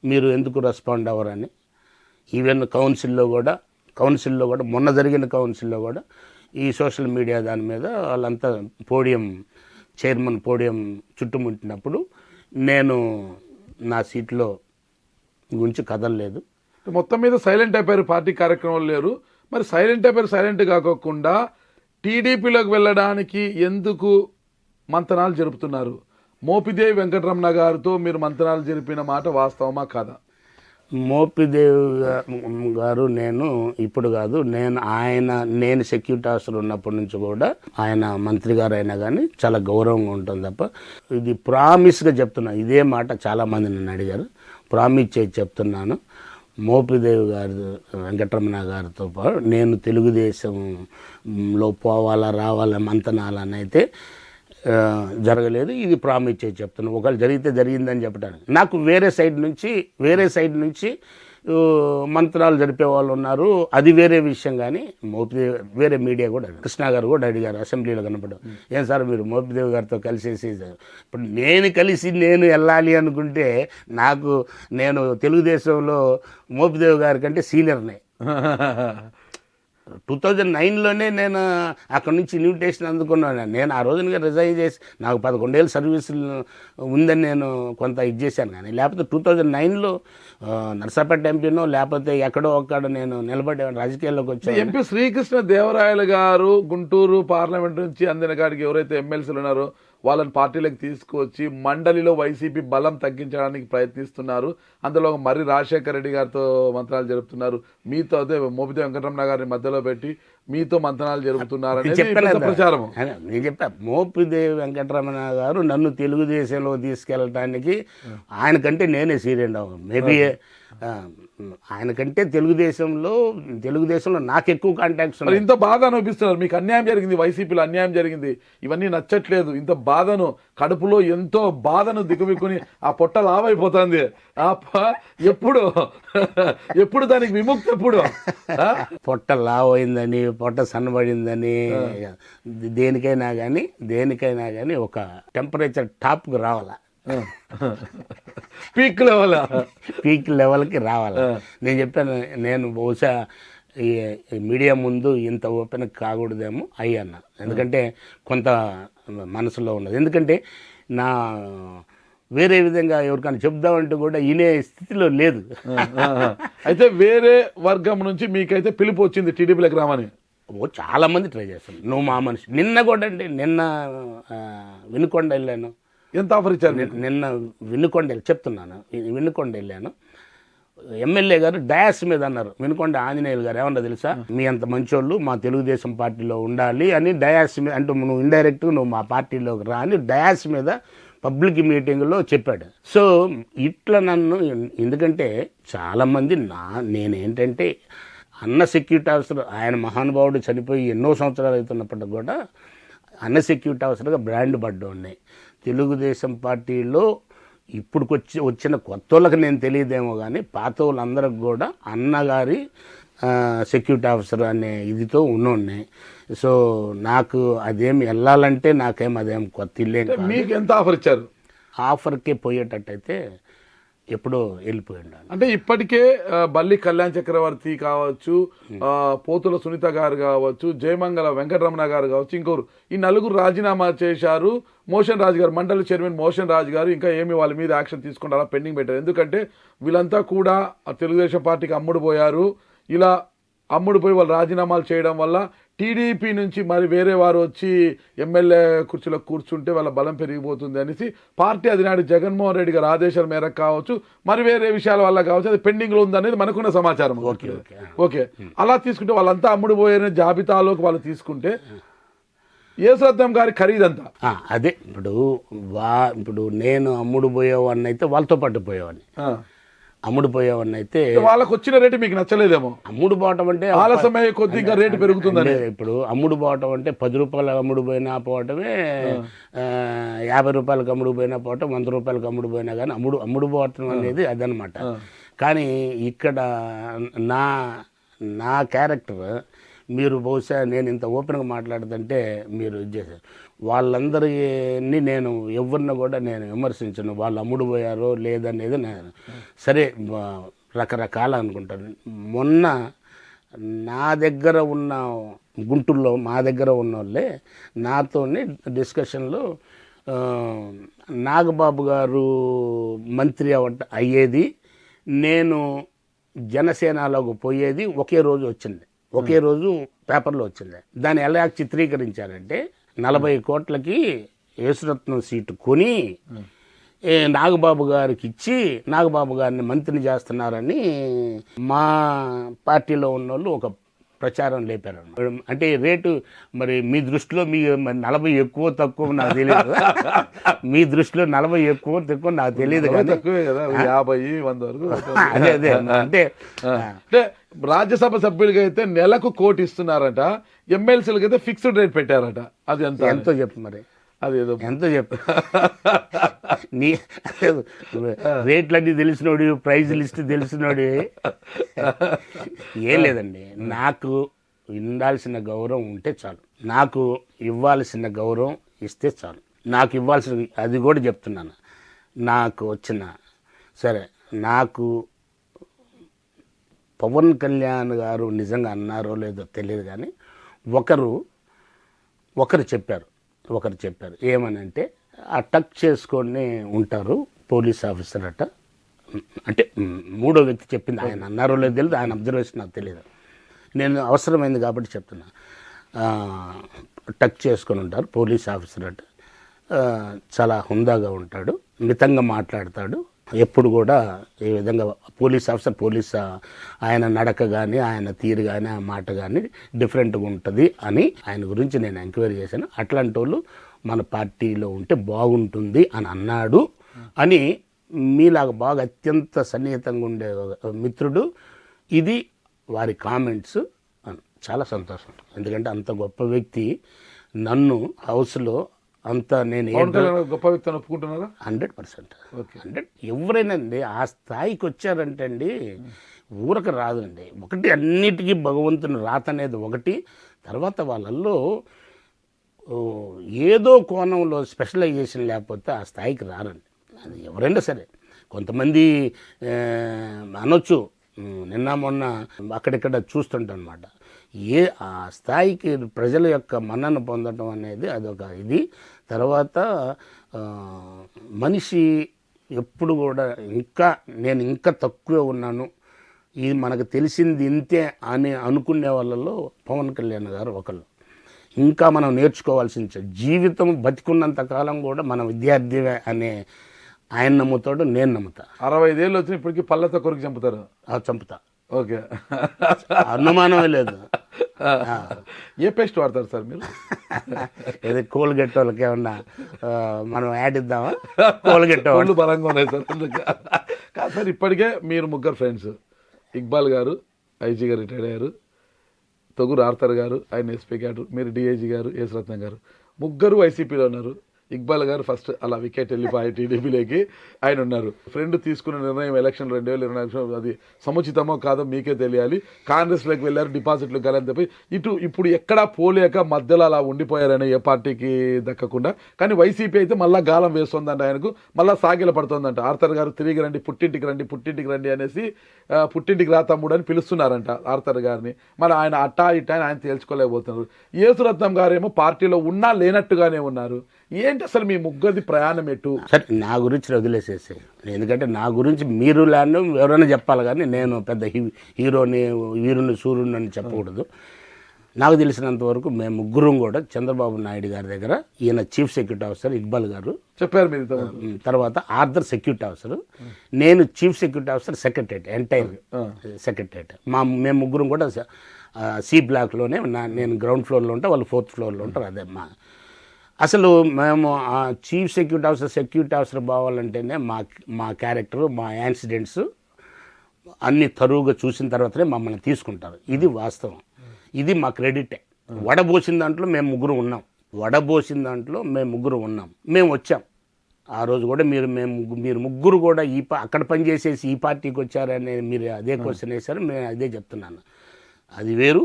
మీరు ఎందుకు రెస్పాండ్ అవ్వరని. ఈవెన్ కౌన్సిల్లో కూడా మొన్న జరిగిన కౌన్సిల్లో కూడా ఈ సోషల్ మీడియా దాని మీద వాళ్ళంతా చైర్మన్ పోడియం చుట్టుముట్టినప్పుడు నేను నా సీట్లో గురించి కదలలేదు. మొత్తం మీద సైలెంట్ అయిపోయారు, పార్టీ కార్యక్రమాలు లేరు. మరి సైలెంట్ కాకోకుండా టీడీపీలోకి వెళ్ళడానికి ఎందుకు మంతనాలు జరుపుతున్నారు? మోపిదేవి వెంకటరమణ గారితో మీరు మంతనాలు జరిపిన మాట వాస్తవమా కాదా? మోపిదేవి గారు నేను ఇప్పుడు కాదు, నేను సెక్యూరిటీ ఆఫీసర్ ఉన్నప్పటి నుంచి కూడా ఆయన మంత్రి గారు అయినా కానీ చాలా గౌరవంగా ఉంటుంది తప్ప, ఇది ప్రామిస్గా చెప్తున్నా. ఇదే మాట చాలామంది నన్ను అడిగారు, ప్రామిస్ చేసి చెప్తున్నాను. మోపిదేవి గారు వెంకటరమణ గారితో పాటు నేను తెలుగుదేశంలో పోవాలా రావాలా మంతనాలని అయితే జరగలేదు. ఇది ప్రామిస్ చేసి చెప్తున్నాను. ఒకవేళ జరిగితే జరిగిందని చెప్పడానికి. నాకు వేరే సైడ్ నుంచి మంత్రాలు జరిపే వాళ్ళు ఉన్నారు, అది వేరే విషయం. కానీ మోపిదేవి వేరే మీడియా కూడా కృష్ణ గారు కూడా అడిగారు అసెంబ్లీలో కనపడడం, ఏం సార్ మీరు మోపిదేవి గారితో కలిసేసి. ఇప్పుడు నేను వెళ్ళాలి అనుకుంటే నేను తెలుగుదేశంలో మోపిదేవి గారి కంటే సీనియర్నే. 2009లోనే నేను అక్కడ నుంచి ఇన్విటేషన్ అందుకున్నాను. నేను ఆ రోజున రిజైన్ చేసి నాకు 11 ఏళ్ళ సర్వీసులు ఉందని నేను కొంత ఇది చేశాను. కానీ లేకపోతే 2009లో నర్సాపేట ఎంపీనో లేకపోతే ఎక్కడో ఒక్కడ నేను నిలబడే రాజకీయాల్లోకి వచ్చాను. ఎంపీ శ్రీకృష్ణ దేవరాయలు గారు గుంటూరు పార్లమెంట్ నుంచి అందిన కాడికి ఎవరైతే ఎమ్మెల్సీలు ఉన్నారో వాళ్ళని పార్టీలకు తీసుకువచ్చి మండలిలో వైసీపీ బలం తగ్గించడానికి ప్రయత్నిస్తున్నారు. అందులో మర్రి రాజశేఖర రెడ్డి గారితో మంత్రాలు జరుపుతున్నారు, మీతో అదే మోపిదేవి వెంకటరమణ గారిని మధ్యలో పెట్టి మీతో మంత్రాలు జరుపుతున్నారు ప్రచారం. నేను చెప్పా, మోపిదేవి వెంకటరమణ గారు నన్ను తెలుగుదేశంలో తీసుకెళ్ళటానికి ఆయనకంటే నేనే సీరియస్ అవ్వను. మేబీ ఆయనకంటే తెలుగుదేశంలో నాకు ఎక్కువ కాంటాక్ట్స్ ఉన్నాయి. ఇంత బాధ అనిపిస్తున్నారు, మీకు అన్యాయం జరిగింది, వైసీపీలో అన్యాయం జరిగింది, ఇవన్నీ నచ్చట్లేదు, ఇంత బాధను కడుపులో ఎంతో బాధను దిగుమిక్కుని ఆ పొట్ట లావైపోతుంది. ఎప్పుడు దానికి విముక్తి ఎప్పుడు? పొట్ట లావైందని పొట్ట సన్నబడిందని దేనికైనా కానీ ఒక టెంపరేచర్ టాప్కి రావాలా, పీక్ లెవెల్కి రావాలి. నేను చెప్పాను, నేను బహుశా ఈ మీడియా ముందు ఇంత ఓపెన్ కాకూడదేమో అయ్యన్నా, ఎందుకంటే కొంత మనసులో ఉన్నది. ఎందుకంటే నా వేరే విధంగా ఎవరికైనా చెప్దామంటూ కూడా వినే స్థితిలో లేదు. అయితే వేరే వర్గం నుంచి మీకైతే పిలుపు వచ్చింది టీడీపీలోకి రామని? చాలా మంది ట్రై చేస్తాను, నువ్వు మా మనిషి. నిన్న కూడా అండి, నిన్న వినుకొండ వెళ్ళాను. ఎంత ఆఫర్ ఇచ్చారు? నిన్న వినుకొండ చెప్తున్నాను, వినుకొండ వెళ్ళాను. ఎమ్మెల్యే గారు డయాస్ మీద అన్నారు, వినుకొండ ఆంజనేయులు గారు, ఏమన్నా తెలుసా, మీ అంత మంచోళ్ళు మా తెలుగుదేశం పార్టీలో ఉండాలి అని డయాస్ మీద, అంటే నువ్వు ఇండైరెక్ట్గా నువ్వు మా పార్టీలోకి రా అని డయాస్ మీద పబ్లిక్ మీటింగ్లో చెప్పాడు. సో ఇట్లా నన్ను, ఎందుకంటే చాలామంది నేనేంటంటే అన్న సెక్యూరిటీ ఆఫీసర్, ఆయన మహానుభావుడు చనిపోయి ఎన్నో సంవత్సరాలు అవుతున్నప్పటికి కూడా అన్న సెక్యూరిటీ ఆఫీసర్గా బ్రాండ్ పడ్డాయి. తెలుగుదేశం పార్టీలో ఇప్పుడు వచ్చిన కొత్త వాళ్ళకి నేను తెలియదేమో కానీ పాత వాళ్ళందరికి కూడా అన్నగారి సెక్యూరిటీ ఆఫీసర్ అనే ఇదితో ఉన్నాయి. సో నాకు అదేం వెళ్ళాలంటే నాకేం అదేం కొత్త ఇల్లేం. మీకు ఎంత ఆఫర్ ఇచ్చారు? ఆఫర్కే పోయేటట్టయితే ఎప్పుడో వెళ్ళిపోయాడు. అంటే ఇప్పటికే బల్లి కళ్యాణ్ చక్రవర్తి కావచ్చు, పోతుల సునీత గారు కావచ్చు, జయమంగళ వెంకటరమణ గారు కావచ్చు, ఇంకోరు, ఈ నలుగురు రాజీనామా చేశారు. మోషన్ రాజు గారు, మండలి చైర్మన్ మోషన్ రాజు గారు ఇంకా ఏమి వాళ్ళ మీద యాక్షన్ తీసుకుంటారా పెండింగ్ పెట్టారు. ఎందుకంటే వీళ్ళంతా కూడా తెలుగుదేశం పార్టీకి అమ్ముడు పోయారు. ఇలా అమ్ముడు పోయి వాళ్ళు రాజీనామాలు చేయడం వల్ల టీడీపీ నుంచి మరి వేరే వారు వచ్చి ఎమ్మెల్యే కుర్చీలో కూర్చుంటే వాళ్ళ బలం పెరిగిపోతుంది అనేసి పార్టీ అధినాడు జగన్మోహన్ రెడ్డి గారి ఆదేశాల మేరకు కావచ్చు, మరి వేరే విషయాల వల్ల కావచ్చు, అది పెండింగ్లో ఉందనేది మనకున్న సమాచారం. ఓకే, అలా తీసుకుంటే వాళ్ళంతా అమ్ముడు పోయిన జాబితాలోకి వాళ్ళు తీసుకుంటే యేసురత్నం గారి ఖరీదంతా అదే. ఇప్పుడు నేను అమ్ముడు పోయేవాడిని అయితే వాళ్ళతో పాటు పోయేవాడిని, అమ్ముడు పోయేవాడిని అయితే వాళ్ళకి వచ్చిన రేటు మీకు నచ్చలేదేమో. అమ్ముడు పోవటం అంటే ఆలస్యమయ్యే కొద్దిగా రేటు పెరుగుతుంది. ఇప్పుడు అమ్ముడు పోవటం అంటే 10 రూపాయలు అమ్ముడు పోయినా పోవటమే, 50 రూపాయలకు అమ్ముడు పోయినా పోవటం, 100 రూపాయలకు అమ్ముడు పోయినా కానీ అమ్ముడు పోవటం అనేది అదనమాట. కానీ ఇక్కడ నా క్యారెక్టర్ మీరు బహుశా నేను ఇంత ఓపెన్గా మాట్లాడుతుంటే మీరు చేశారు. వాళ్ళందరినీ నేను ఎవరిని కూడా నేను విమర్శించను, వాళ్ళు అమ్ముడు పోయారో లేదనేది నేను సరే రకరకాల అనుకుంటాను. మొన్న నా దగ్గర ఉన్న గుంటూరులో మా దగ్గర ఉన్న వాళ్ళే నాతో డిస్కషన్లో నాగబాబు గారు మంత్రి అయ్యేది, నేను జనసేనలోకి పోయేది ఒకే రోజు వచ్చింది, ఒకే రోజు పేపర్లో వచ్చింది. దాన్ని ఎలా చిత్రీకరించారంటే 40 కోట్లకి యేసురత్నం సీటు కొని నాగబాబు గారికి ఇచ్చి నాగబాబు గారిని మంత్రిని చేస్తున్నారని మా పార్టీలో ఉన్న వాళ్ళు ఒక ప్రచారం లేపారు. అంటే రేటు మరి మీ దృష్టిలో 40 ఎక్కువ తక్కువ నాకు తెలియదు, మీ దృష్టిలో 40 ఎక్కువ తక్కువ నాకు తెలియదు కానీ 50-100 వరకు అదే అదే. అంటే రాజ్యసభ సభ్యులకి అయితే నెలకు 1 కోటి ఇస్తున్నారట, ఎమ్మెల్సీలకి అయితే ఫిక్స్డ్ రేట్ పెట్టారట. అది ఎంతో చెప్పు మరి, అదేదో ఎంతో చెప్పు. నీ రేట్లన్నీ తెలిసినోడు, ప్రైజ్ లిస్ట్ తెలిసినోడు ఏం లేదండి. నాకు ఉండాల్సిన గౌరవం ఉంటే చాలు, నాకు ఇవ్వాల్సిన గౌరవం ఇస్తే చాలు. నాకు ఇవ్వాల్సిన అది కూడా చెప్తున్నాను, నాకు వచ్చిన సరే నాకు పవన్ కళ్యాణ్ గారు నిజంగా అన్నారో లేదో తెలియదు కానీ ఒకరు చెప్పారు ఏమనంటే ఆ టక్ చేసుకొని ఉంటారు పోలీస్ ఆఫీసర్ అట, అంటే మూడో వ్యక్తి చెప్పింది, ఆయన అన్నారో లేదో తెలియదు, ఆయన అబ్జర్వేషన్ నాకు తెలియదు, నేను అవసరమైంది కాబట్టి చెప్తున్నా. టక్ చేసుకొని ఉంటారు పోలీస్ ఆఫీసర్ అట, చాలా హుందాగా ఉంటాడు, మితంగా మాట్లాడతాడు, ఎప్పుడు కూడా ఈ విధంగా పోలీస్ ఆయన నడక కానీ ఆయన తీరు కానీ ఆ మాట కానీ డిఫరెంట్గా ఉంటుంది అని ఆయన గురించి నేను ఎంక్వైరీ చేశాను. అట్లాంటి వాళ్ళు మన పార్టీలో ఉంటే బాగుంటుంది అని అన్నాడు అని మీలాగా బాగా అత్యంత సన్నిహితంగా ఉండే మిత్రుడు, ఇది వారి కామెంట్స్. చాలా సంతోషం, ఎందుకంటే అంత గొప్ప వ్యక్తి నన్ను హౌస్లో అంత నేను గొప్ప వ్యక్తి ఒప్పుకుంటున్నారా? 100%. ఎవరైనా అండి ఆ స్థాయికి వచ్చారంటే అండి ఊరక రాదండి. ఒకటి అన్నిటికీ భగవంతుని రాత అనేది ఒకటి, తర్వాత వాళ్ళల్లో ఏదో కోణంలో స్పెషలైజేషన్ లేకపోతే ఆ స్థాయికి రారండి. అది ఎవరైనా సరే. కొంతమంది అనొచ్చు, నిన్న మొన్న అక్కడిక్కడ చూస్తుంటాం అనమాట. ఆ స్థాయికి ప్రజల యొక్క మన్నన పొందడం అనేది అదొక ఇది. తర్వాత మనిషి ఎప్పుడు కూడా నేను ఇంకా తక్కువే ఉన్నాను, ఇది మనకు తెలిసింది ఇంతే అని అనుకునే వాళ్ళలో పవన్ కళ్యాణ్ గారు ఒకళ్ళు. ఇంకా మనం నేర్చుకోవాల్సిన జీవితం బతికున్నంత కాలం కూడా మన విద్యార్థివే అనే ఆయన నమ్ముతాడు, నేను నమ్ముతా. 65 ఏళ్ళు వచ్చిన ఇప్పటికీ పళ్ళతో కొరికి చంపుతారు. చంపుతా, ఓకే, అనుమానమే లేదు. ఏ పేస్ట్ వాడతారు సార్ మీరు? ఏదో కోల్గెట్ వాళ్ళకి ఏమన్నా మనం యాడ్ ఇద్దామా? కోల్గెట్ వాళ్ళు బలంగా ఉన్నాయి సార్. కాదు సార్, ఇప్పటికే మీరు ముగ్గురు ఫ్రెండ్స్, ఇక్బాల్ గారు ఐజీ గారు రిటైర్డ్ అయ్యారు, తొగురు ఆర్థర్ గారు ఆయన ఎస్పీ గారు, మీరు డిఐజీ గారు యేసరత్నం గారు, ముగ్గురు వైసీపీలో ఉన్నారు. ఇక్బాల్ గారు ఫస్ట్ అలా వికెట్ వెళ్ళిపోయి టీడీపీలోకి ఆయన ఉన్నారు. ఫ్రెండ్ తీసుకున్న నిర్ణయం ఎలక్షన్ 2020 అది సముచితమో కాదో మీకే తెలియాలి. కాంగ్రెస్లోకి వెళ్ళారు, డిపాజిట్లు గలంతపై ఇప్పుడు ఎక్కడా పోలేక మధ్యలో అలా ఉండిపోయారని ఏ పార్టీకి దక్కకుండా. కానీ వైసీపీ అయితే మళ్ళీ గాలం వేస్తుందంట, ఆయనకు మళ్ళీ సాగిల పడుతుందంట. ఆర్థర్ గారు తిరిగి రండి, పుట్టింటికి రండి అనేసి పుట్టింటికి రా తమ్ముడు అని పిలుస్తున్నారంట ఆర్థర్ గారిని. మరి ఆయన అట్టా ఇట్టా అని ఆయన తేల్చుకోలేకపోతున్నారు. యేసరత్నం గారేమో పార్టీలో ఉన్నా లేనట్టుగానే ఉన్నారు. ఏంటి అసలు మీ ముగ్గురిది ప్రయాణం ఎటు? సరే, నా గురించి వదిలేసేసి, ఎందుకంటే నా గురించి మీరు లేను ఎవరైనా చెప్పాలి, కానీ నేను పెద్ద హీరోని వీరుని సూర్యుని అని చెప్పకూడదు. నాకు తెలిసినంత వరకు మేము ముగ్గురం కూడా చంద్రబాబు నాయుడు గారి దగ్గర, ఈయన చీఫ్ సెక్యూరిటీ ఆఫీసర్ ఇక్బాల్ గారు చెప్పారు మీరు, తర్వాత ఆర్థర్ సెక్యూరిటీ ఆఫీసర్, నేను chief security officer secretariat, entire secretariat. మేము ముగ్గురం కూడా సి బ్లాక్లోనే, నేను గ్రౌండ్ ఫ్లోర్లో ఉంటా, వాళ్ళు 4th ఫ్లోర్లో ఉంటారు. అదే అసలు మేము ఆ చీఫ్ సెక్యూరిటీ ఆఫీసర్ బావాలంటేనే మా క్యారెక్టరు, మా యాక్సిడెంట్స్ అన్ని తరువుగా చూసిన తర్వాతనే మమ్మల్ని తీసుకుంటారు. ఇది వాస్తవం, ఇది మా క్రెడిటే. వడబోసిన దాంట్లో మేము ముగ్గురు ఉన్నాం, మేము వచ్చాం. ఆ రోజు కూడా మీరు ముగ్గురు కూడా అక్కడ పనిచేసేసి ఈ పార్టీకి వచ్చారని మీరు అదే క్వశ్చన్ వేశారు, నేను అదే చెప్తున్నాను. అది వేరు,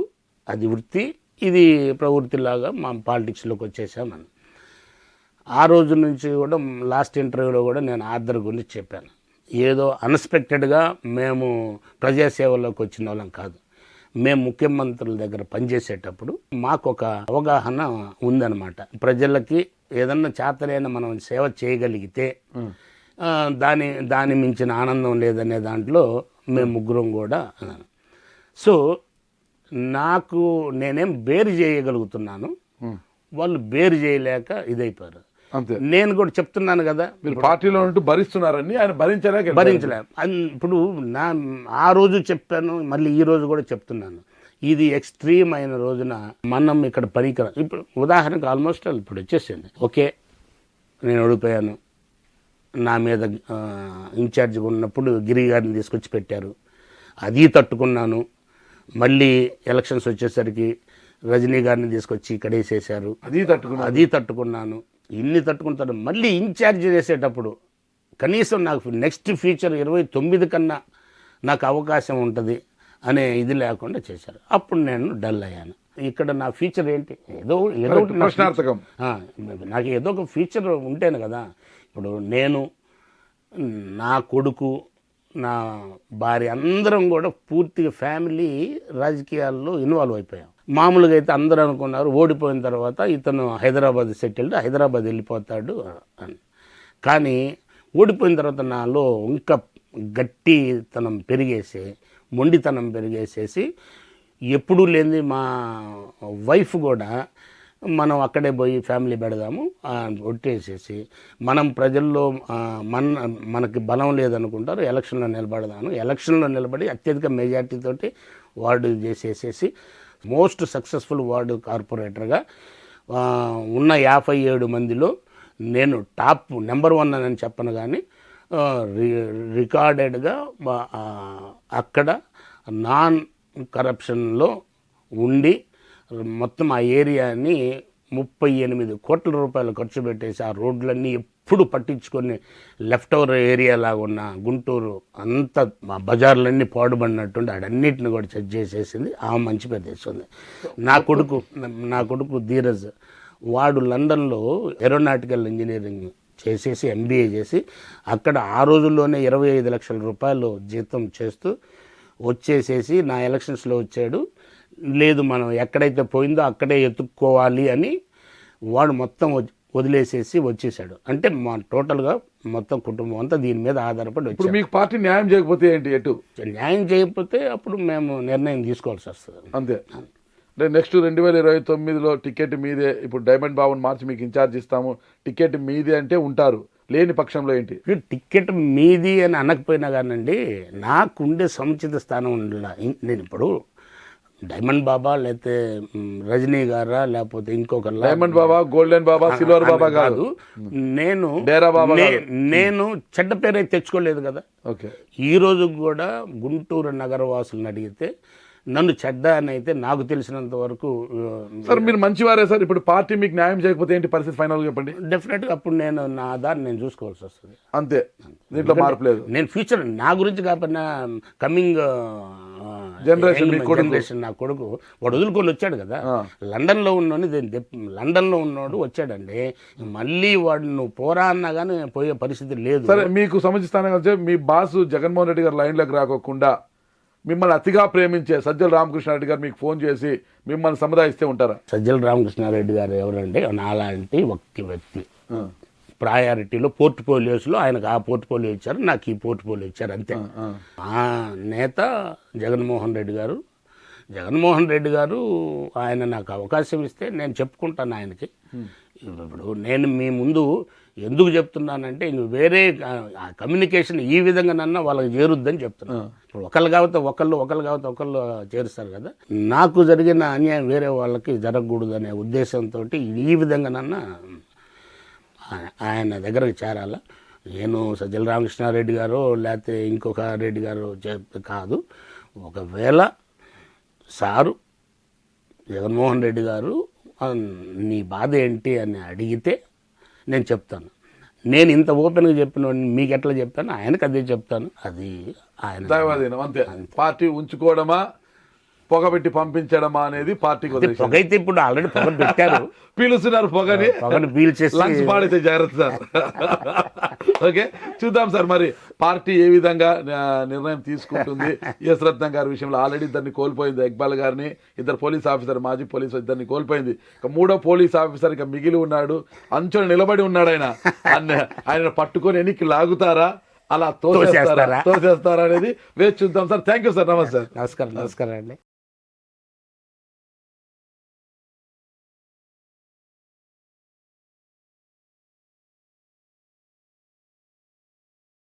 అది వృత్తి, ఇది ప్రవృత్తిలాగా మా పాలిటిక్స్లోకి వచ్చేసామని. ఆ రోజు నుంచి కూడా లాస్ట్ ఇంటర్వ్యూలో కూడా నేను ఆర్థర్ గురించి చెప్పాను. ఏదో అన్ఎక్స్పెక్టెడ్గా మేము ప్రజాసేవలోకి వచ్చిన వాళ్ళం కాదు. మేము ముఖ్యమంత్రుల దగ్గర పనిచేసేటప్పుడు మాకు ఒక అవగాహన ఉందన్నమాట. ప్రజలకి ఏదన్నా చేతనైనా మనం సేవ చేయగలిగితే దాని మించిన ఆనందం లేదనే దాంట్లో మేము ముగ్గురం కూడా. సో నేనేం బేరు చేయగలుగుతున్నాను, వాళ్ళు బేరు చేయలేక ఇదైపోయారు. నేను కూడా చెప్తున్నాను కదా, మీరు పార్టీలో ఉంటూ భరిస్తున్నారని, ఆయన భరించలే. ఇప్పుడు ఆ రోజు చెప్పాను, మళ్ళీ ఈ రోజు కూడా చెప్తున్నాను, ఇది ఎక్స్ట్రీమ్ అయిన రోజున మనం ఇక్కడ పనికిరా. ఇప్పుడు ఉదాహరణకు ఆల్మోస్ట్ ఇప్పుడు వచ్చేసింది, ఓకే నేను ఓడిపోయాను, నా మీద ఇన్ఛార్జిగా ఉన్నప్పుడు గిరి గారిని తీసుకొచ్చి పెట్టారు, అది తట్టుకున్నాను. మళ్ళీ ఎలక్షన్స్ వచ్చేసరికి రజనీ గారిని తీసుకొచ్చి ఇక్కడ వేసేసారు, అది తట్టుకున్నాను. ఇన్ని తట్టుకుంటాను. మళ్ళీ ఇన్ఛార్జ్ చేసేటప్పుడు కనీసం నాకు నెక్స్ట్ ఫ్యూచర్ 29 కన్నా నాకు అవకాశం ఉంటుంది అనే ఇది లేకుండా చేశారు. అప్పుడు నేను డల్ అయ్యాను. ఇక్కడ నా ఫ్యూచర్ ఏంటి? ఏదో నాకు ఏదో ఒక ఫ్యూచర్ ఉంటేనే కదా. ఇప్పుడు నేను, నా కొడుకు, నా భార్య అందరం కూడా పూర్తిగా ఫ్యామిలీ రాజకీయాల్లో ఇన్వాల్వ్ అయిపోయాం. మామూలుగా అయితే అందరూ అనుకున్నారు ఓడిపోయిన తర్వాత ఇతను హైదరాబాద్ సెటిల్డ్, హైదరాబాద్ వెళ్ళిపోతాడు అని. కానీ ఓడిపోయిన తర్వాత నాలో ఇంకా గట్టితనం పెరిగేసి, మొండితనం పెరిగేసేసి ఎప్పుడూ లేని మా వైఫ్ కూడా మనం అక్కడే పోయి ఫ్యామిలీ పెడదాము ఒట్టేసేసి, మనం ప్రజల్లో మనకి బలం లేదనుకుంటారు, ఎలక్షన్లో నిలబడదాను, ఎలక్షన్లో నిలబడి అత్యధిక మెజార్టీతోటి వార్డు చేసేసేసి మోస్ట్ సక్సెస్ఫుల్ వార్డు కార్పొరేటర్గా ఉన్న 57 మందిలో నేను టాప్ నెంబర్ 1 అని చెప్పను, కానీ రికార్డెడ్గా అక్కడ నాన్ కరప్షన్లో ఉండి మొత్తం ఆ ఏరియాని 38 కోట్ల రూపాయలు ఖర్చు పెట్టేసి ఆ రోడ్లన్నీ ఎప్పుడు పట్టించుకొని లెఫ్ట్ ఓవర్ ఏరియా లాగా ఉన్న గుంటూరు అంత బజార్లన్నీ పాడుబడినట్టుండి అడన్నిటిని కూడా చెక్ చేసేసింది. ఆ మంచి పేరు తెస్తుంది. నా కొడుకు ధీరజ్ వాడు లండన్లో ఏరోనాటికల్ ఇంజనీరింగ్ చేసేసి ఎంబీఏ చేసి అక్కడ ఆ రోజుల్లోనే 25 లక్షల రూపాయలు జీతం చేస్తూ వచ్చేసేసి నా ఎలక్షన్స్లో వచ్చాడు. లేదు మనం ఎక్కడైతే పోయిందో అక్కడే ఎత్తుక్కోవాలి అని వాడు మొత్తం వదిలేసేసి వచ్చేసాడు. అంటే మా టోటల్గా మొత్తం కుటుంబం అంతా దీని మీద ఆధారపడి ఇప్పుడు మీకు పార్టీ న్యాయం చేయకపోతే ఏంటి? న్యాయం చేయకపోతే అప్పుడు మేము నిర్ణయం తీసుకోవాల్సి వస్తుంది అంతే. అంటే నెక్స్ట్ 2029లో టికెట్ మీదే, ఇప్పుడు డైమండ్ బాబుని మార్చి మీకు ఇన్ఛార్జ్ ఇస్తాము, టికెట్ మీదే అంటే ఉంటారు, లేని పక్షంలో ఏంటి? టికెట్ మీది అని అనకపోయినా కానండి, నాకుండే సముచిత స్థానం ఉండాల. నేను ఇప్పుడు డైమండ్ బాబా లేకపోతే రజనీ గారా లేకపోతే ఇంకొక డైమండ్ బాబా, గోల్డెన్ బాబా, సిల్వర్ బాబా కాదు, నేను డేరా బాబా, నేను చెడ్డ పేరైతే తెచ్చుకోలేదు కదా. ఓకే, ఈ రోజు కూడా గుంటూరు నగరవాసులను అడిగితే నన్ను చెడ్డ అని అయితే నాకు తెలిసినంత వరకు. సార్ మీరు మంచివారే సార్, ఇప్పుడు పార్టీ మీకు న్యాయం చేయకపోతే ఏంటి పరిస్థితి ఫైనల్గా చెప్పండి? డెఫినెట్గా అప్పుడు నేను నా దాన్ని నేను చూసుకోవాల్సి వస్తుంది. అంతే, దీంట్లో మార్పు లేదు. నేను ఫ్యూచర్ నా గురించి కాకపోయినా కమింగ్ జనరేషన్ నా కొడుకు వాడు వదులుకొని వచ్చాడు కదా, లండన్లో ఉన్నోడు వచ్చాడండి. మళ్ళీ వాడు నువ్వు పోరా అన్నా కానీ పోయే పరిస్థితి లేదు. సరే, మీకు సముచిత మీ బాసు జగన్మోహన్ రెడ్డి గారు లైన్లోకి రాకోకుండా మిమ్మల్ని అతిగా ప్రేమించే సజ్జల రామకృష్ణారెడ్డి గారు మీకు ఫోన్ చేసి మిమ్మల్ని సముదాయిస్తే ఉంటారా? సజ్జల రామకృష్ణారెడ్డి గారు ఎవరంటే నాలాంటి ఒక్క వ్యక్తి. ప్రయారిటీలో పోర్ట్ఫోలియోస్లో ఆయనకు ఆ పోర్ట్ఫోలియో ఇచ్చారు, నాకు ఈ పోర్ట్ఫోలియో ఇచ్చారు, అంతే. ఆ నేత జగన్మోహన్ రెడ్డి గారు ఆయన నాకు అవకాశం ఇస్తే నేను చెప్పుకుంటాను ఆయనకి. ఇప్పుడు నేను మీ ముందు ఎందుకు చెప్తున్నానంటే ఇంక వేరే కమ్యూనికేషన్ ఈ విధంగా నన్న వాళ్ళకి చేరుద్దని చెప్తున్నాను. ఇప్పుడు ఒకళ్ళు కాకపోతే ఒకళ్ళు చేరుస్తారు కదా. నాకు జరిగిన అన్యాయం వేరే వాళ్ళకి జరగకూడదు అనే ఉద్దేశంతో ఈ విధంగా నన్న ఆయన దగ్గరకు చేరాల. నేను సజ్జల రామకృష్ణారెడ్డి గారు లేకపోతే ఇంకొక రెడ్డి గారు కాదు. ఒకవేళ సారు జగన్మోహన్ రెడ్డి గారు నీ బాధ ఏంటి అని అడిగితే నేను చెప్తాను. నేను ఇంత ఓపెన్గా చెప్పిన మీకు ఎట్లా చెప్పాను ఆయనకు అదే చెప్తాను. అది ఆయన అంతే. పార్టీ ఉంచుకోవడమా పొగబెట్టి పంపించడమా అనేది పార్టీకి పొగ అయితే ఇప్పుడు ఆల్రెడీ పొగ పెట్టారు, పీలుస్తున్నారు. పొగని పీల్చేసి లంచ్ పాడైతే జాగ్రత్త సార్. ఓకే, చూద్దాం సార్ మరి పార్టీ ఏ విధంగా నిర్ణయం తీసుకుంటుంది. ఎస్ రత్నం గారి విషయంలో ఆల్రెడీ ఇద్దరిని కోల్పోయింది, ఇక్బాల్ గారిని, ఇద్దరు పోలీస్ ఆఫీసర్, మాజీ పోలీసు ఇద్దరిని కోల్పోయింది. ఇక 3వ పోలీస్ ఆఫీసర్ ఇక మిగిలి ఉన్నాడు, అంచులు నిలబడి ఉన్నాడు. ఆయన పట్టుకొని ఎన్నికి లాగుతారా, అలా తోసేస్తారా అనేది వేచి చూద్దాం సార్. Thank you sir. నమస్తే. నమస్కారం అండి.